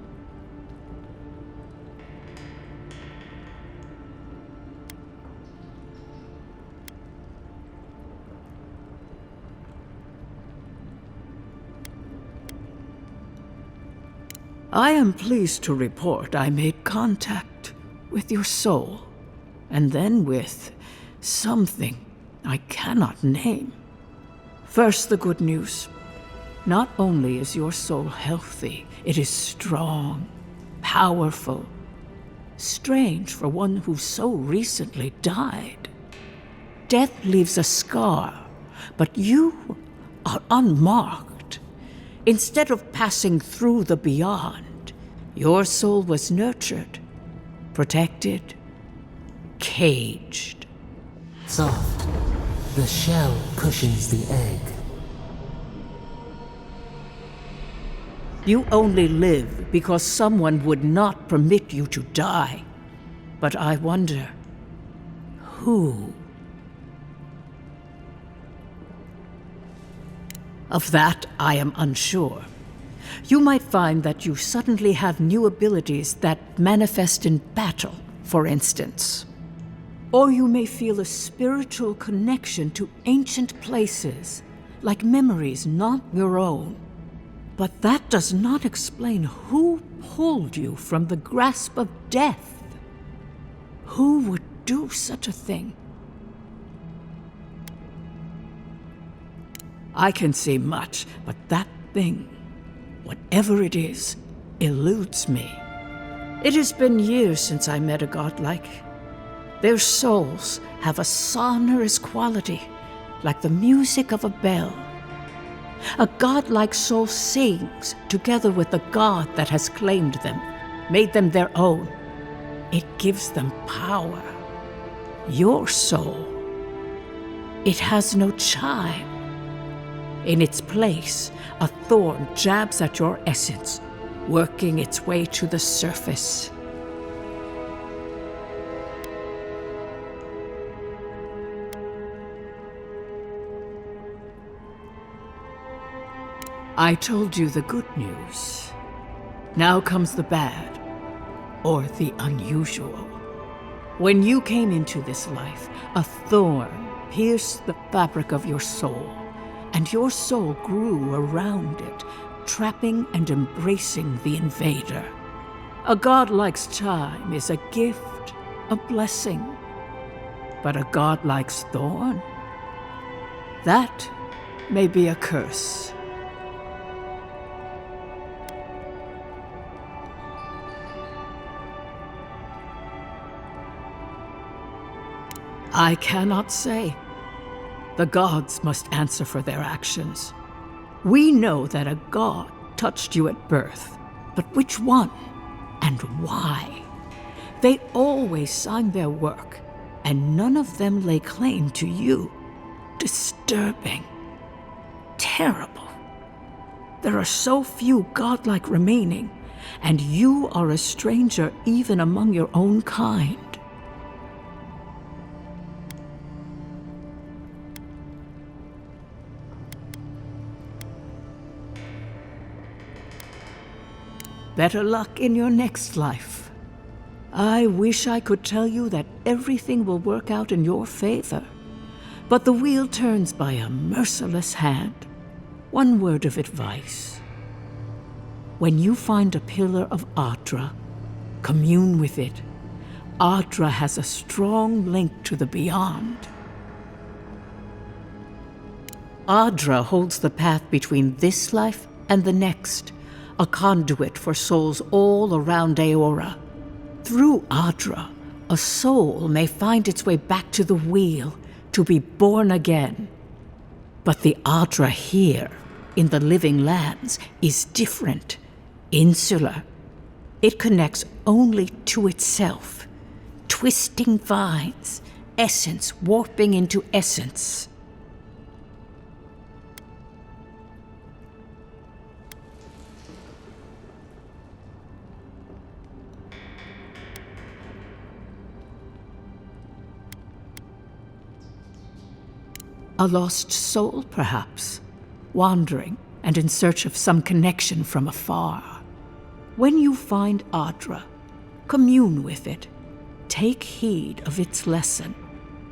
I am pleased to report I made contact with your soul, and then with something I cannot name. First, the good news. Not only is your soul healthy, it is strong, powerful. Strange for one who so recently died. Death leaves a scar, but you are unmarked. Instead of passing through the beyond, your soul was nurtured, protected, caged. Soft. The shell cushions the egg. You only live because someone would not permit you to die. But I wonder, who? Of that, I am unsure. You might find that you suddenly have new abilities that manifest in battle, for instance. Or you may feel a spiritual connection to ancient places, like memories not your own. But that does not explain who pulled you from the grasp of death. Who would do such a thing? I can say much, but that thing, whatever it is, eludes me. It has been years since I met a godlike. Their souls have a sonorous quality, like the music of a bell. A godlike soul sings together with the god that has claimed them, made them their own. It gives them power. Your soul, it has no chime. In its place, a thorn jabs at your essence, working its way to the surface. I told you the good news. Now comes the bad, or the unusual. When you came into this life, a thorn pierced the fabric of your soul, and your soul grew around it, trapping and embracing the invader. A godlike's time is a gift, a blessing. But a godlike's thorn? That may be a curse. I cannot say. The gods must answer for their actions. We know that a god touched you at birth, but which one and why? They always signed their work, and none of them lay claim to you. Disturbing. Terrible. There are so few godlike remaining, and you are a stranger even among your own kind. Better luck in your next life. I wish I could tell you that everything will work out in your favor, but the wheel turns by a merciless hand. One word of advice. When you find a pillar of Adra, commune with it. Adra has a strong link to the beyond. Adra holds the path between this life and the next, a conduit for souls all around Aora. Through Adra, a soul may find its way back to the wheel to be born again. But the Adra here, in the living lands, is different, insular. It connects only to itself, twisting vines, essence warping into essence. A lost soul, perhaps, wandering and in search of some connection from afar. When you find Adra, commune with it. Take heed of its lesson.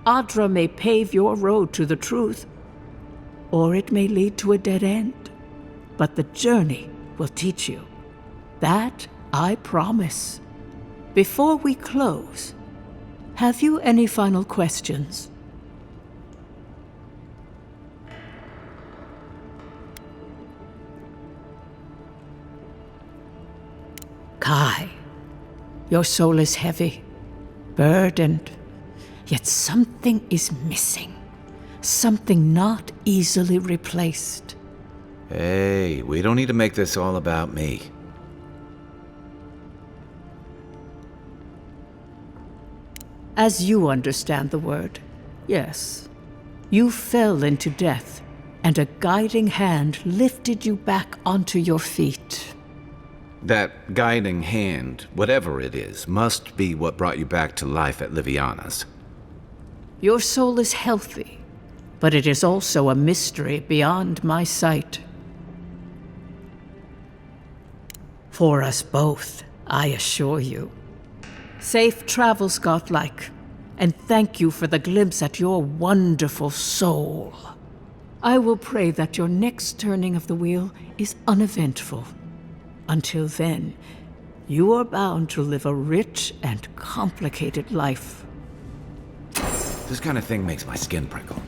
Adra may pave your road to the truth, or it may lead to a dead end. But the journey will teach you. That I promise. Before we close, have you any final questions? Kai, your soul is heavy, burdened, yet something is missing. Something not easily replaced. Hey, we don't need to make this all about me. As you understand the word, yes. You fell into death, and a guiding hand lifted you back onto your feet. That guiding hand, whatever it is, must be what brought you back to life at Liviana's. Your soul is healthy, but it is also a mystery beyond my sight. For us both, I assure you. Safe travels, godlike, and thank you for the glimpse at your wonderful soul. I will pray that your next turning of the wheel is uneventful. Until then, you are bound to live a rich and complicated life. This kind of thing makes my skin prickle.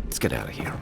Let's get out of here.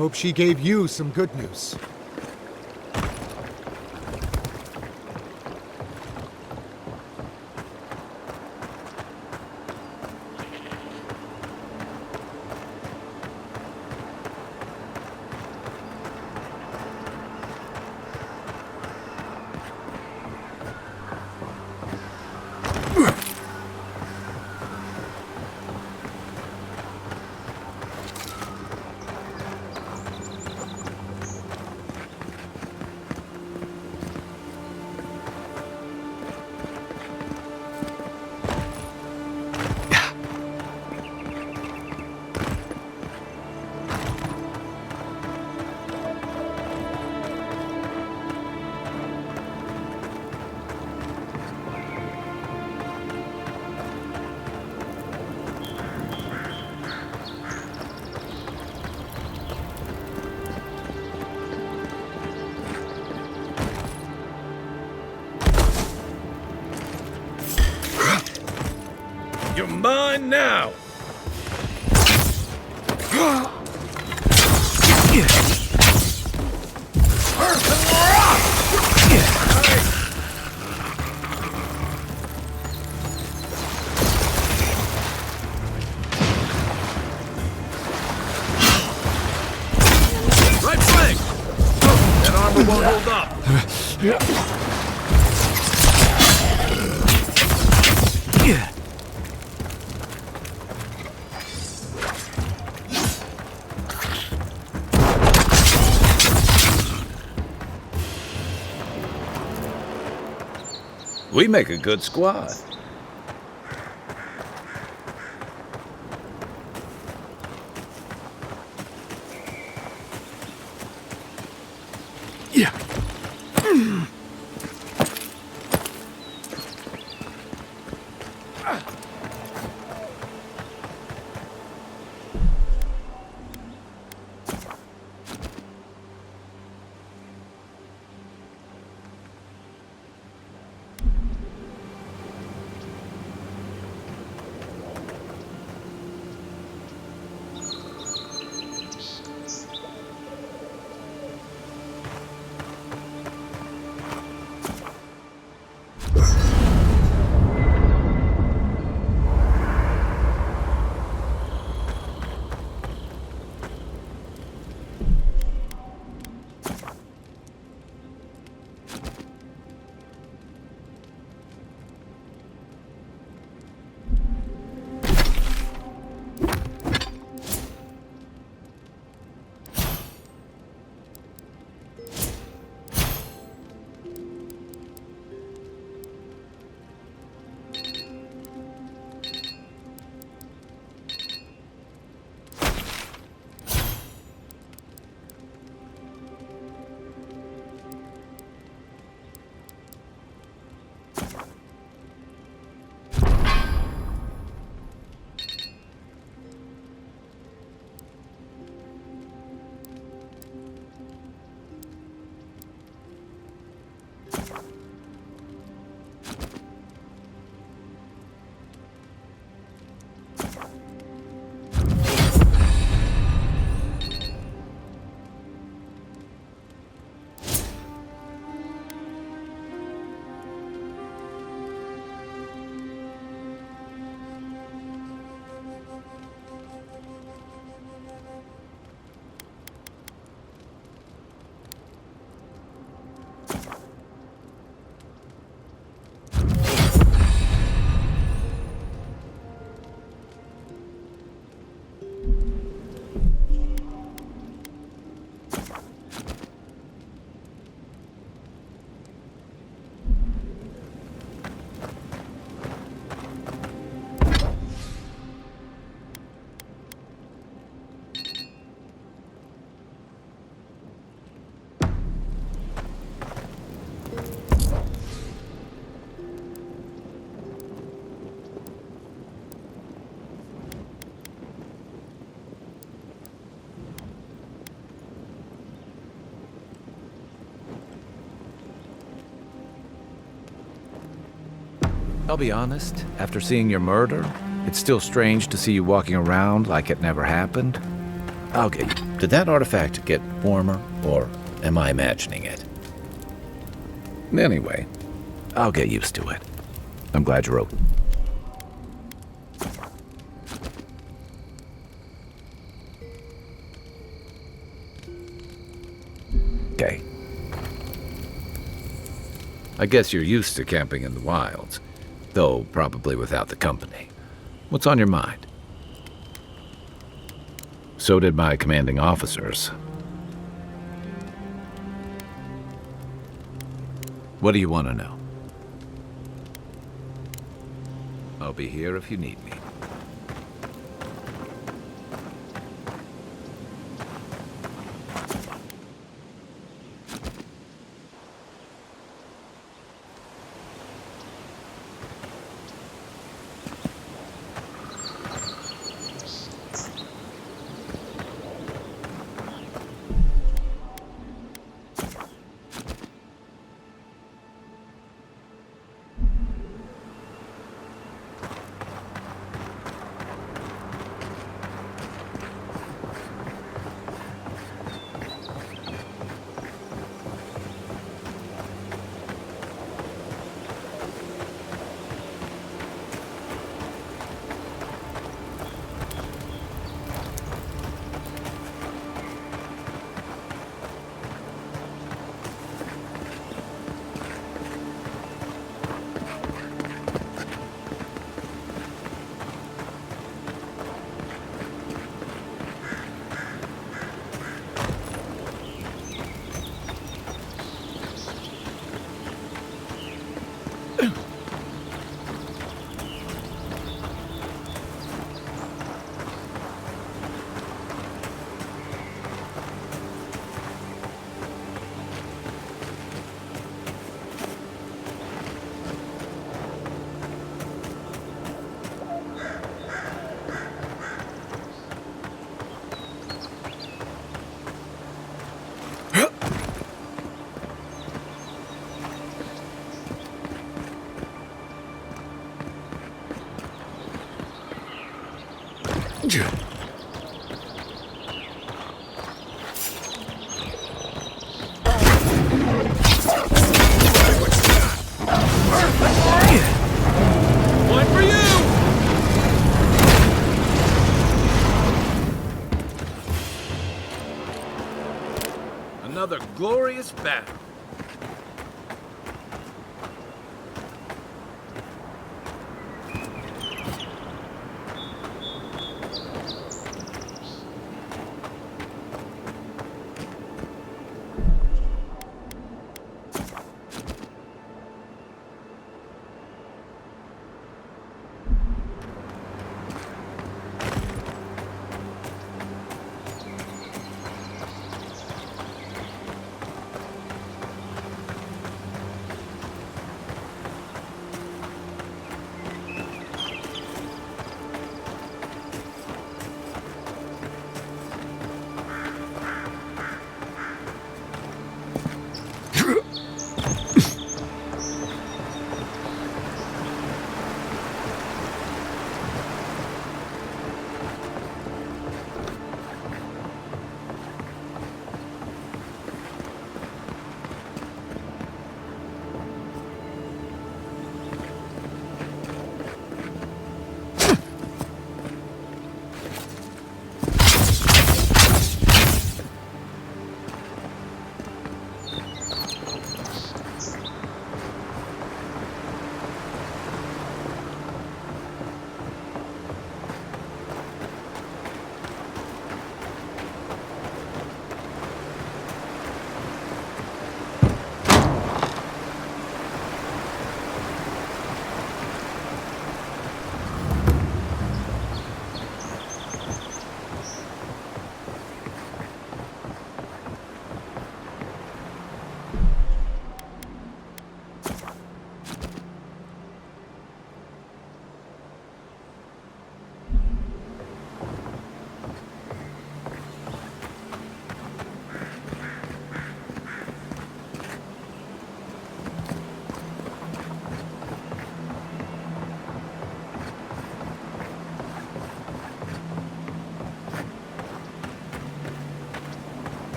hope she gave you some good news. You're mine now! Right flank! That armor won't hold up! We make a good squad. I'll be honest, after seeing your murder, it's still strange to see you walking around like it never happened. I'll get you. Did that artifact get warmer, or am I imagining it? Anyway, I'll get used to it. I'm glad you're open. Okay. I guess you're used to camping in the wilds, though probably without the company. What's on your mind? So did my commanding officers. What do you want to know? I'll be here if you need me. One for you! Another glorious battle.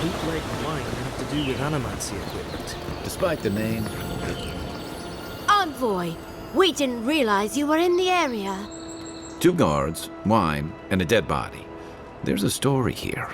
bootleg wine have to do with animancy equipment? Despite the name, Envoy, we didn't realize you were in the area. 2 guards, wine, and a dead body. There's a story here.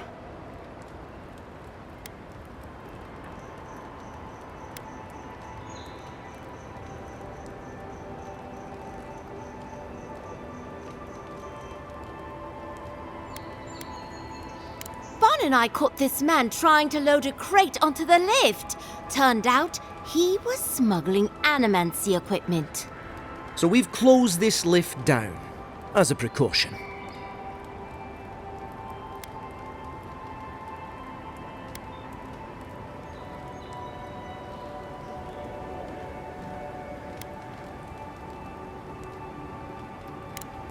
Bon and I caught this man trying to load a crate onto the lift. Turned out he was smuggling animancy equipment. So we've closed this lift down, as a precaution.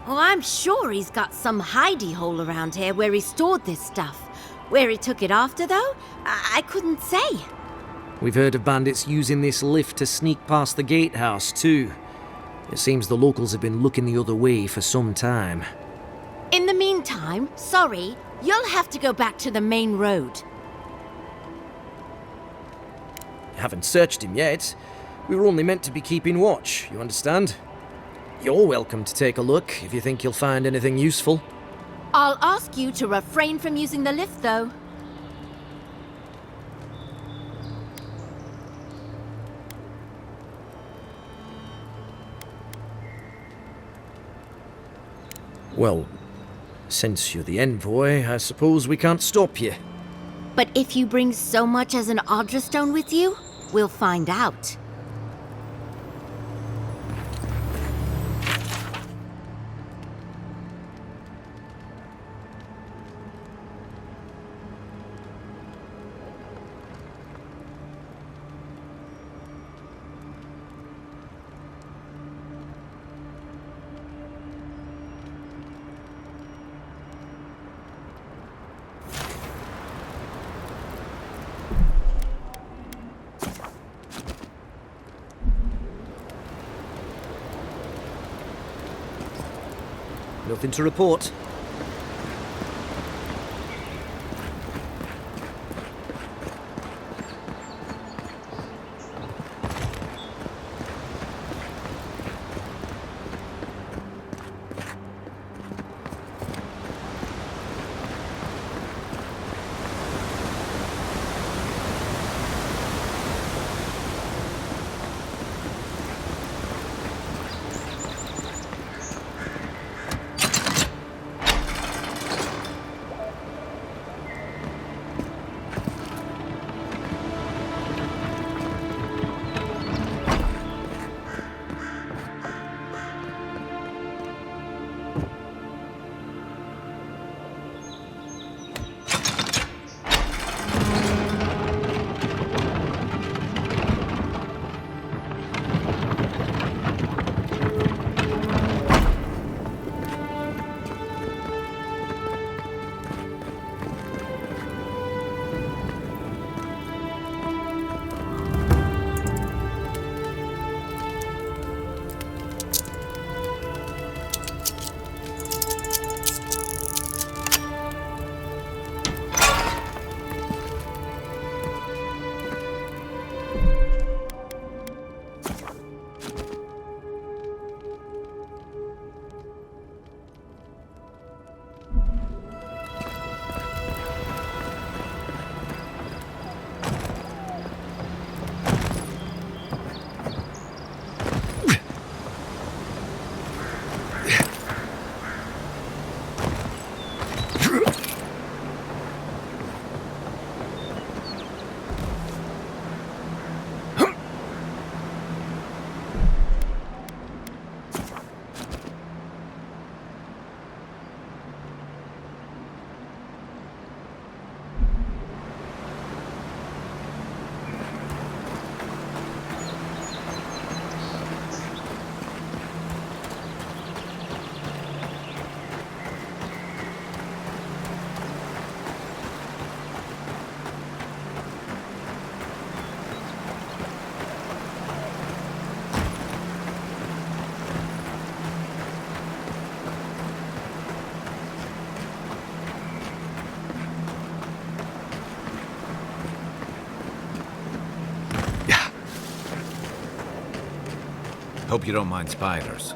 Oh, I'm sure he's got some hidey hole around here where he stored this stuff. Where he took it after, though, I couldn't say. We've heard of bandits using this lift to sneak past the gatehouse, too. It seems the locals have been looking the other way for some time. In the meantime, sorry, you'll have to go back to the main road. Haven't searched him yet. We were only meant to be keeping watch, you understand? You're welcome to take a look if you think you'll find anything useful. I'll ask you to refrain from using the lift, though. Well, since you're the envoy, I suppose we can't stop you. But if you bring so much as an Audra stone with you, we'll find out. Nothing to report. Hope you don't mind spiders.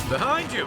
Behind you!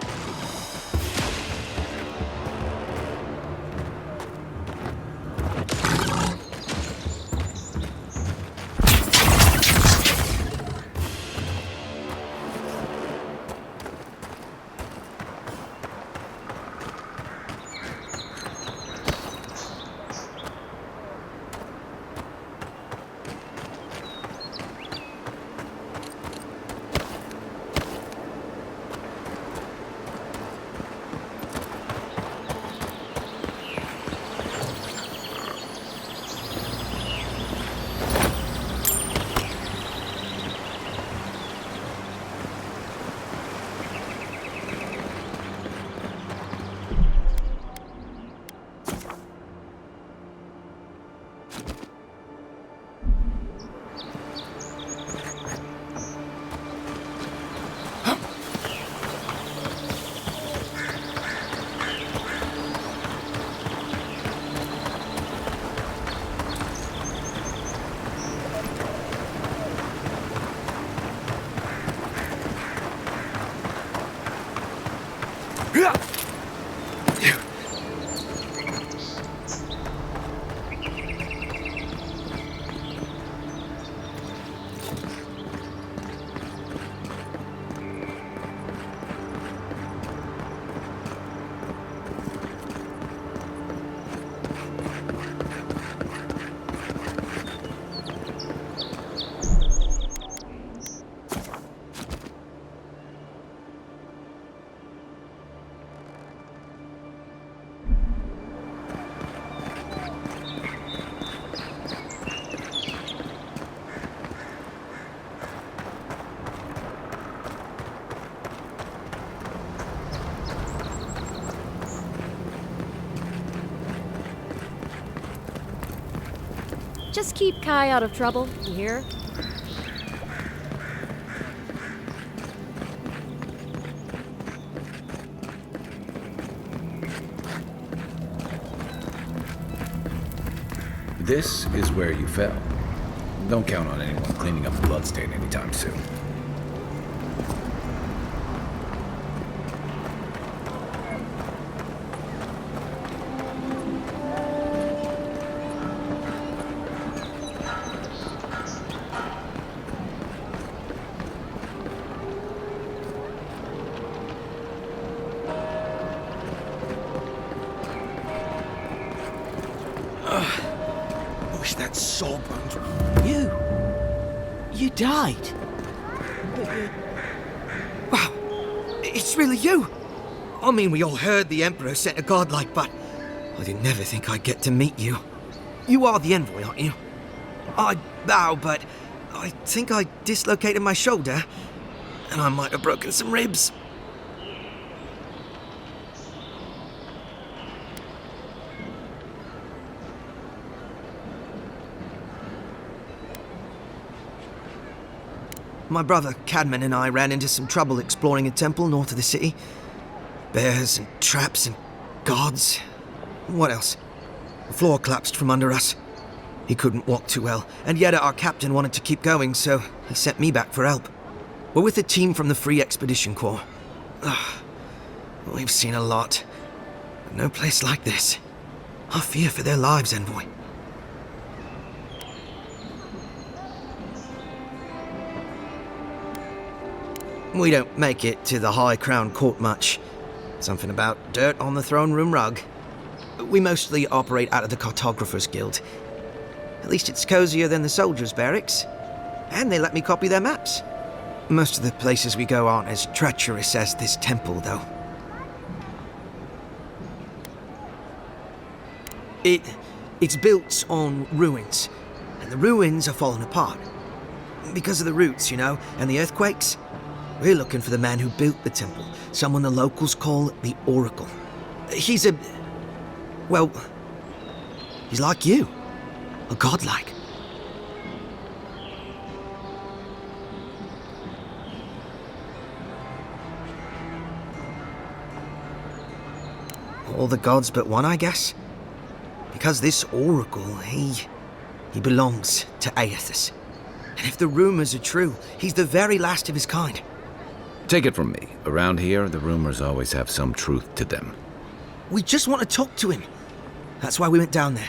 Just keep Kai out of trouble, you hear? This is where you fell. Don't count on anyone cleaning up the bloodstain anytime soon. Wish that sawbones. You died. Wow, it's really you. I mean, we all heard the Emperor sent a godlike, but I didn't never think I'd get to meet you. You are the envoy, aren't you? I bow, but I think I dislocated my shoulder, and I might have broken some ribs. My brother Cadman and I ran into some trouble exploring a temple north of the city. Bears and traps and guards. What else? The floor collapsed from under us. He couldn't walk too well, and yet our captain wanted to keep going, so he sent me back for help. We're with a team from the Free Expedition Corps. We've seen a lot. But no place like this. I fear for their lives, Envoy. We don't make it to the High Crown Court much. Something about dirt on the throne room rug. We mostly operate out of the Cartographers Guild. At least it's cozier than the soldiers' barracks. And they let me copy their maps. Most of the places we go aren't as treacherous as this temple, though. It's built on ruins, and the ruins are falling apart. Because of the roots, you know, and the earthquakes. We're looking for the man who built the temple, someone the locals call the Oracle. He's well, he's like you, a godlike. All the gods but one, I guess. Because this Oracle, he belongs to Aethys. And if the rumors are true, he's the very last of his kind. Take it from me. Around here, the rumors always have some truth to them. We just want to talk to him. That's why we went down there.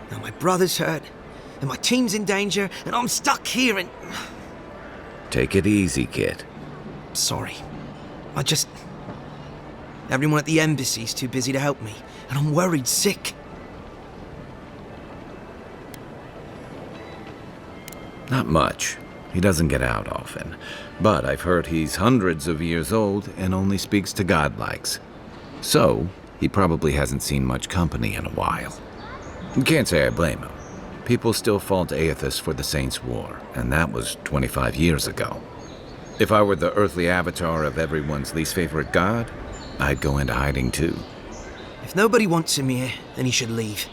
Now my brother's hurt, and my team's in danger, and I'm stuck here and... Take it easy, kid. Sorry. Everyone at the embassy's too busy to help me, and I'm worried sick. Not much. He doesn't get out often. But I've heard he's hundreds of years old and only speaks to godlikes. So, he probably hasn't seen much company in a while. Can't say I blame him. People still fault Aethys for the Saints' War, and that was 25 years ago. If I were the earthly avatar of everyone's least favorite god, I'd go into hiding too. If nobody wants him here, then he should leave.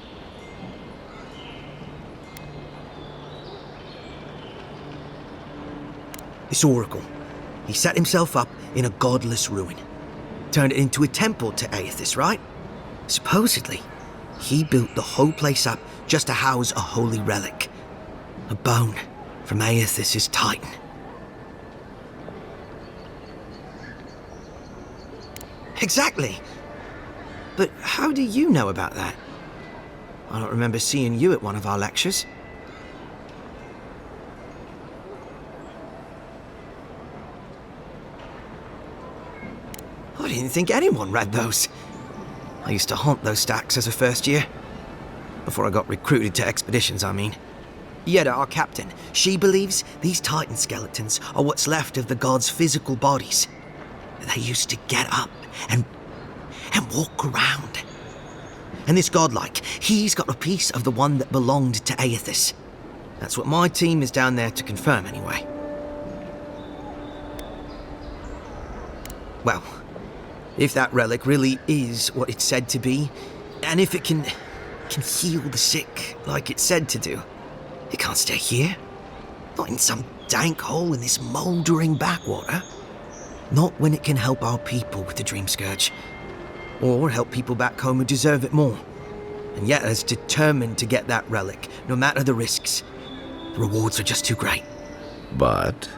This Oracle, he set himself up in a godless ruin. Turned it into a temple to Aethys, right? Supposedly, he built the whole place up just to house a holy relic. A bone from Aethys' Titan. Exactly! But how do you know about that? I don't remember seeing you at one of our lectures. I didn't think anyone read those. I used to haunt those stacks as a first year. Before I got recruited to expeditions, I mean. Yeda, our captain, she believes these Titan skeletons are what's left of the gods' physical bodies. They used to get up and walk around. And this godlike, he's got a piece of the one that belonged to Aethys. That's what my team is down there to confirm, anyway. Well, if that relic really is what it's said to be, and if it can heal the sick like it's said to do, it can't stay here. Not in some dank hole in this mouldering backwater. Not when it can help our people with the Dream Scourge. Or help people back home who deserve it more. And yet is determined to get that relic, no matter the risks. The rewards are just too great. But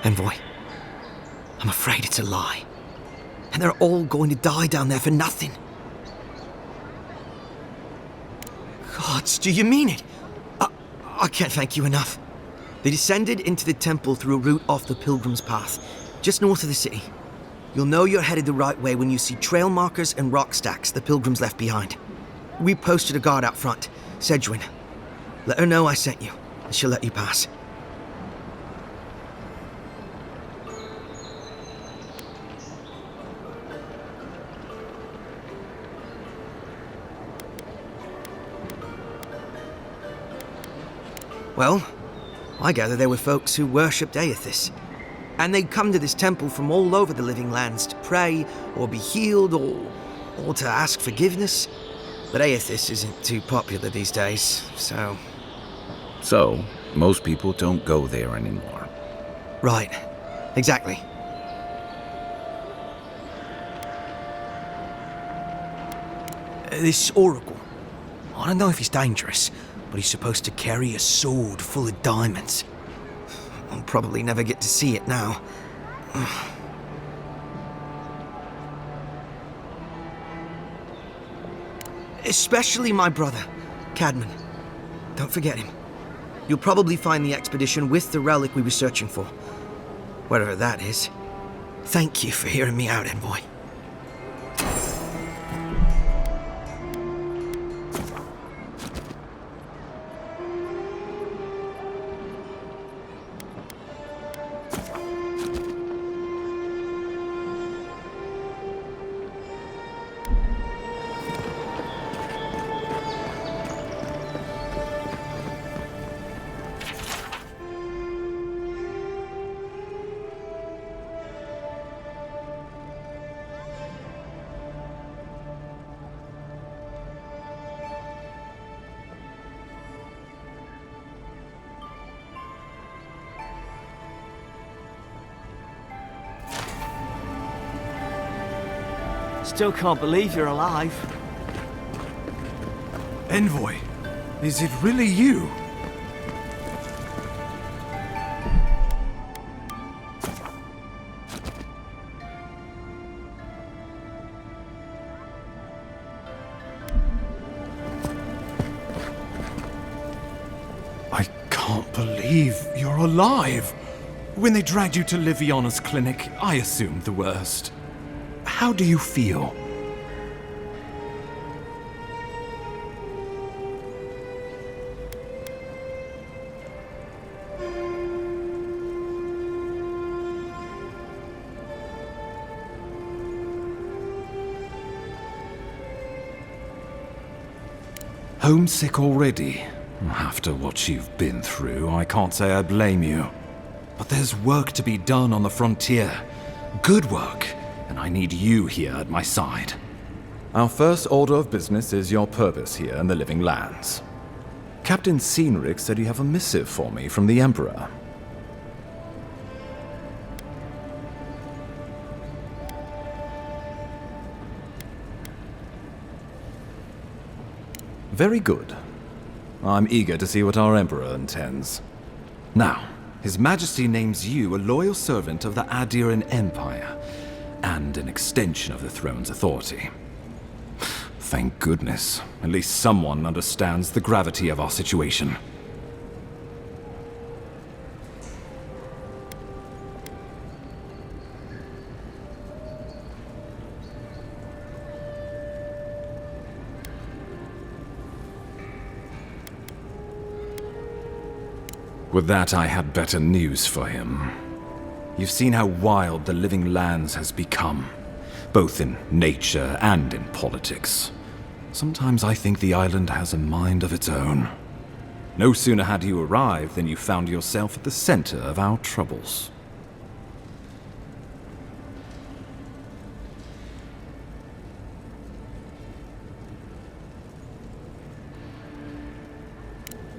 Envoy, I'm afraid it's a lie. And they're all going to die down there for nothing. Gods, do you mean it? I can't thank you enough. They descended into the temple through a route off the Pilgrim's Path, just north of the city. You'll know you're headed the right way when you see trail markers and rock stacks the Pilgrims left behind. We posted a guard out front, Sedgwin. Let her know I sent you, and she'll let you pass. Well, I gather there were folks who worshipped Aethys. And they'd come to this temple from all over the living lands to pray, or be healed, or to ask forgiveness. But Aethys isn't too popular these days, so... So, most people don't go there anymore. Right. Exactly. This Oracle, I don't know if he's dangerous, but he's supposed to carry a sword full of diamonds. I'll probably never get to see it now. Especially my brother, Cadman. Don't forget him. You'll probably find the expedition with the relic we were searching for. Whatever that is. Thank you for hearing me out, Envoy. Still can't believe you're alive. Envoy, is it really you? I can't believe you're alive. When they dragged you to Liviana's clinic, I assumed the worst. How do you feel? Homesick already? After what you've been through, I can't say I blame you. But there's work to be done on the frontier. Good work. And I need you here at my side. Our first order of business is your purpose here in the Living Lands. Captain Cynric said you have a missive for me from the Emperor. Very good. I'm eager to see what our Emperor intends. Now, His Majesty names you a loyal servant of the Adiran Empire, and an extension of the throne's authority. Thank goodness. At least someone understands the gravity of our situation. With that, I had better news for him. You've seen how wild the Living Lands has become, both in nature and in politics. Sometimes I think the island has a mind of its own. No sooner had you arrived than you found yourself at the center of our troubles.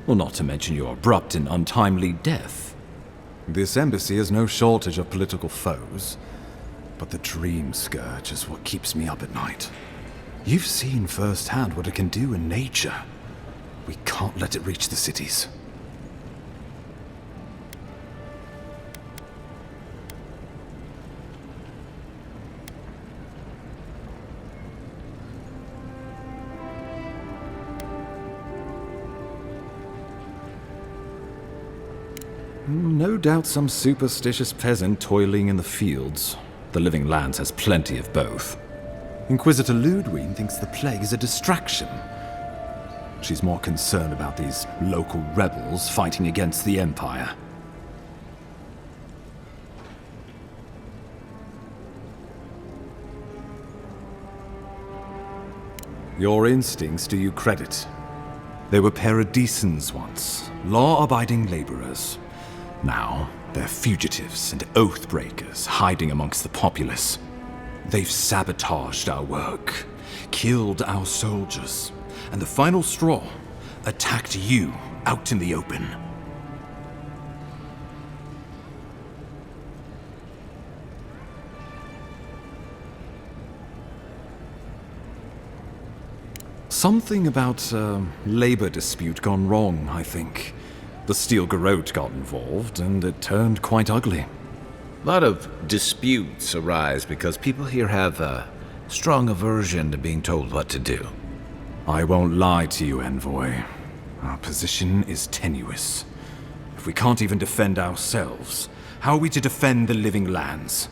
Well, not to mention your abrupt and untimely death. This embassy has no shortage of political foes, but the dream scourge is what keeps me up at night. You've seen firsthand what it can do in nature. We can't let it reach the cities. No doubt some superstitious peasant toiling in the fields. The Living Lands has plenty of both. Inquisitor Ludwig thinks the plague is a distraction. She's more concerned about these local rebels fighting against the Empire. Your instincts do you credit. They were paradisans once, law-abiding laborers. Now, they're fugitives and oath-breakers hiding amongst the populace. They've sabotaged our work, killed our soldiers, and the final straw, attacked you out in the open. Something about a labor dispute gone wrong, I think. The Steel Garrote got involved, and it turned quite ugly. A lot of disputes arise because people here have a strong aversion to being told what to do. I won't lie to you, Envoy. Our position is tenuous. If we can't even defend ourselves, how are we to defend the living lands?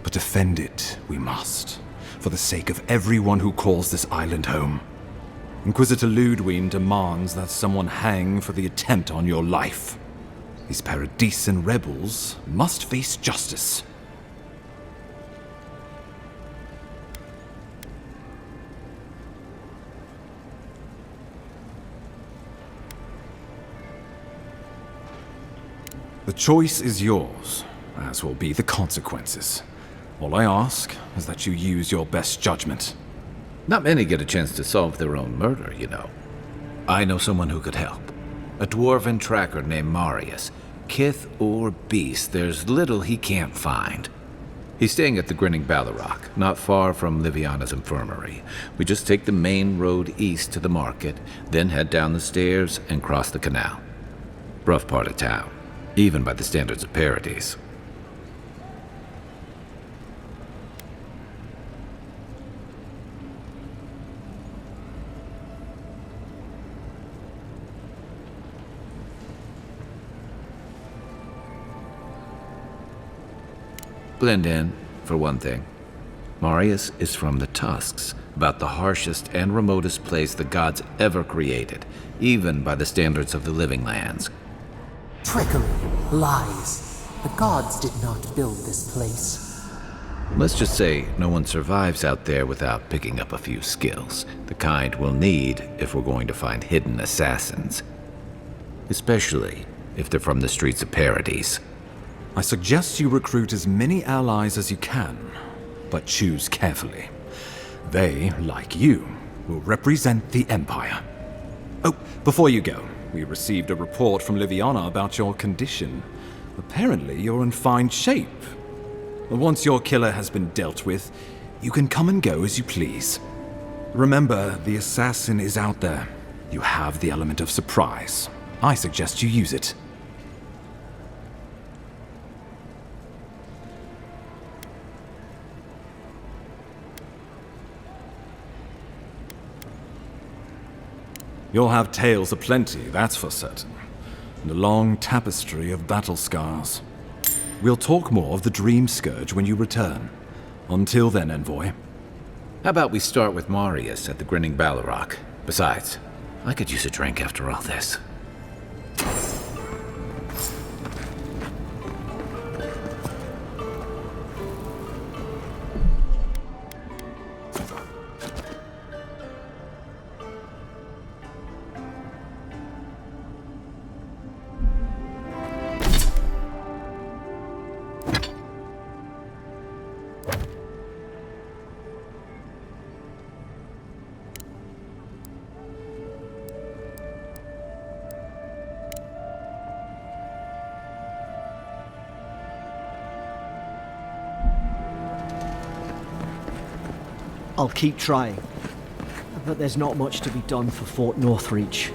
But defend it we must, for the sake of everyone who calls this island home. Inquisitor Ludwine demands that someone hang for the attempt on your life. These Paradisen rebels must face justice. The choice is yours, as will be the consequences. All I ask is that you use your best judgment. Not many get a chance to solve their own murder, you know. I know someone who could help. A dwarven tracker named Marius. Kith or beast, there's little he can't find. He's staying at the Grinning Ballarrock, not far from Liviana's infirmary. We just take the main road east to the market, then head down the stairs and cross the canal. Rough part of town, even by the standards of Paradise. Blend in, for one thing. Marius is from the Tusks, about the harshest and remotest place the gods ever created, even by the standards of the living lands. Trickery, lies. The gods did not build this place. Let's just say no one survives out there without picking up a few skills, the kind we'll need if we're going to find hidden assassins. Especially if they're from the streets of Paradise. I suggest you recruit as many allies as you can, but choose carefully. They, like you, will represent the Empire. Oh, before you go, we received a report from Liviana about your condition. Apparently, you're in fine shape. Once your killer has been dealt with, you can come and go as you please. Remember, the assassin is out there. You have the element of surprise. I suggest you use it. You'll have tales aplenty, that's for certain, and a long tapestry of battle scars. We'll talk more of the Dream Scourge when you return. Until then, Envoy. How about we start with Marius at the Grinning Ballarrock? Besides, I could use a drink after all this. I'll keep trying. But there's not much to be done for Fort Northreach.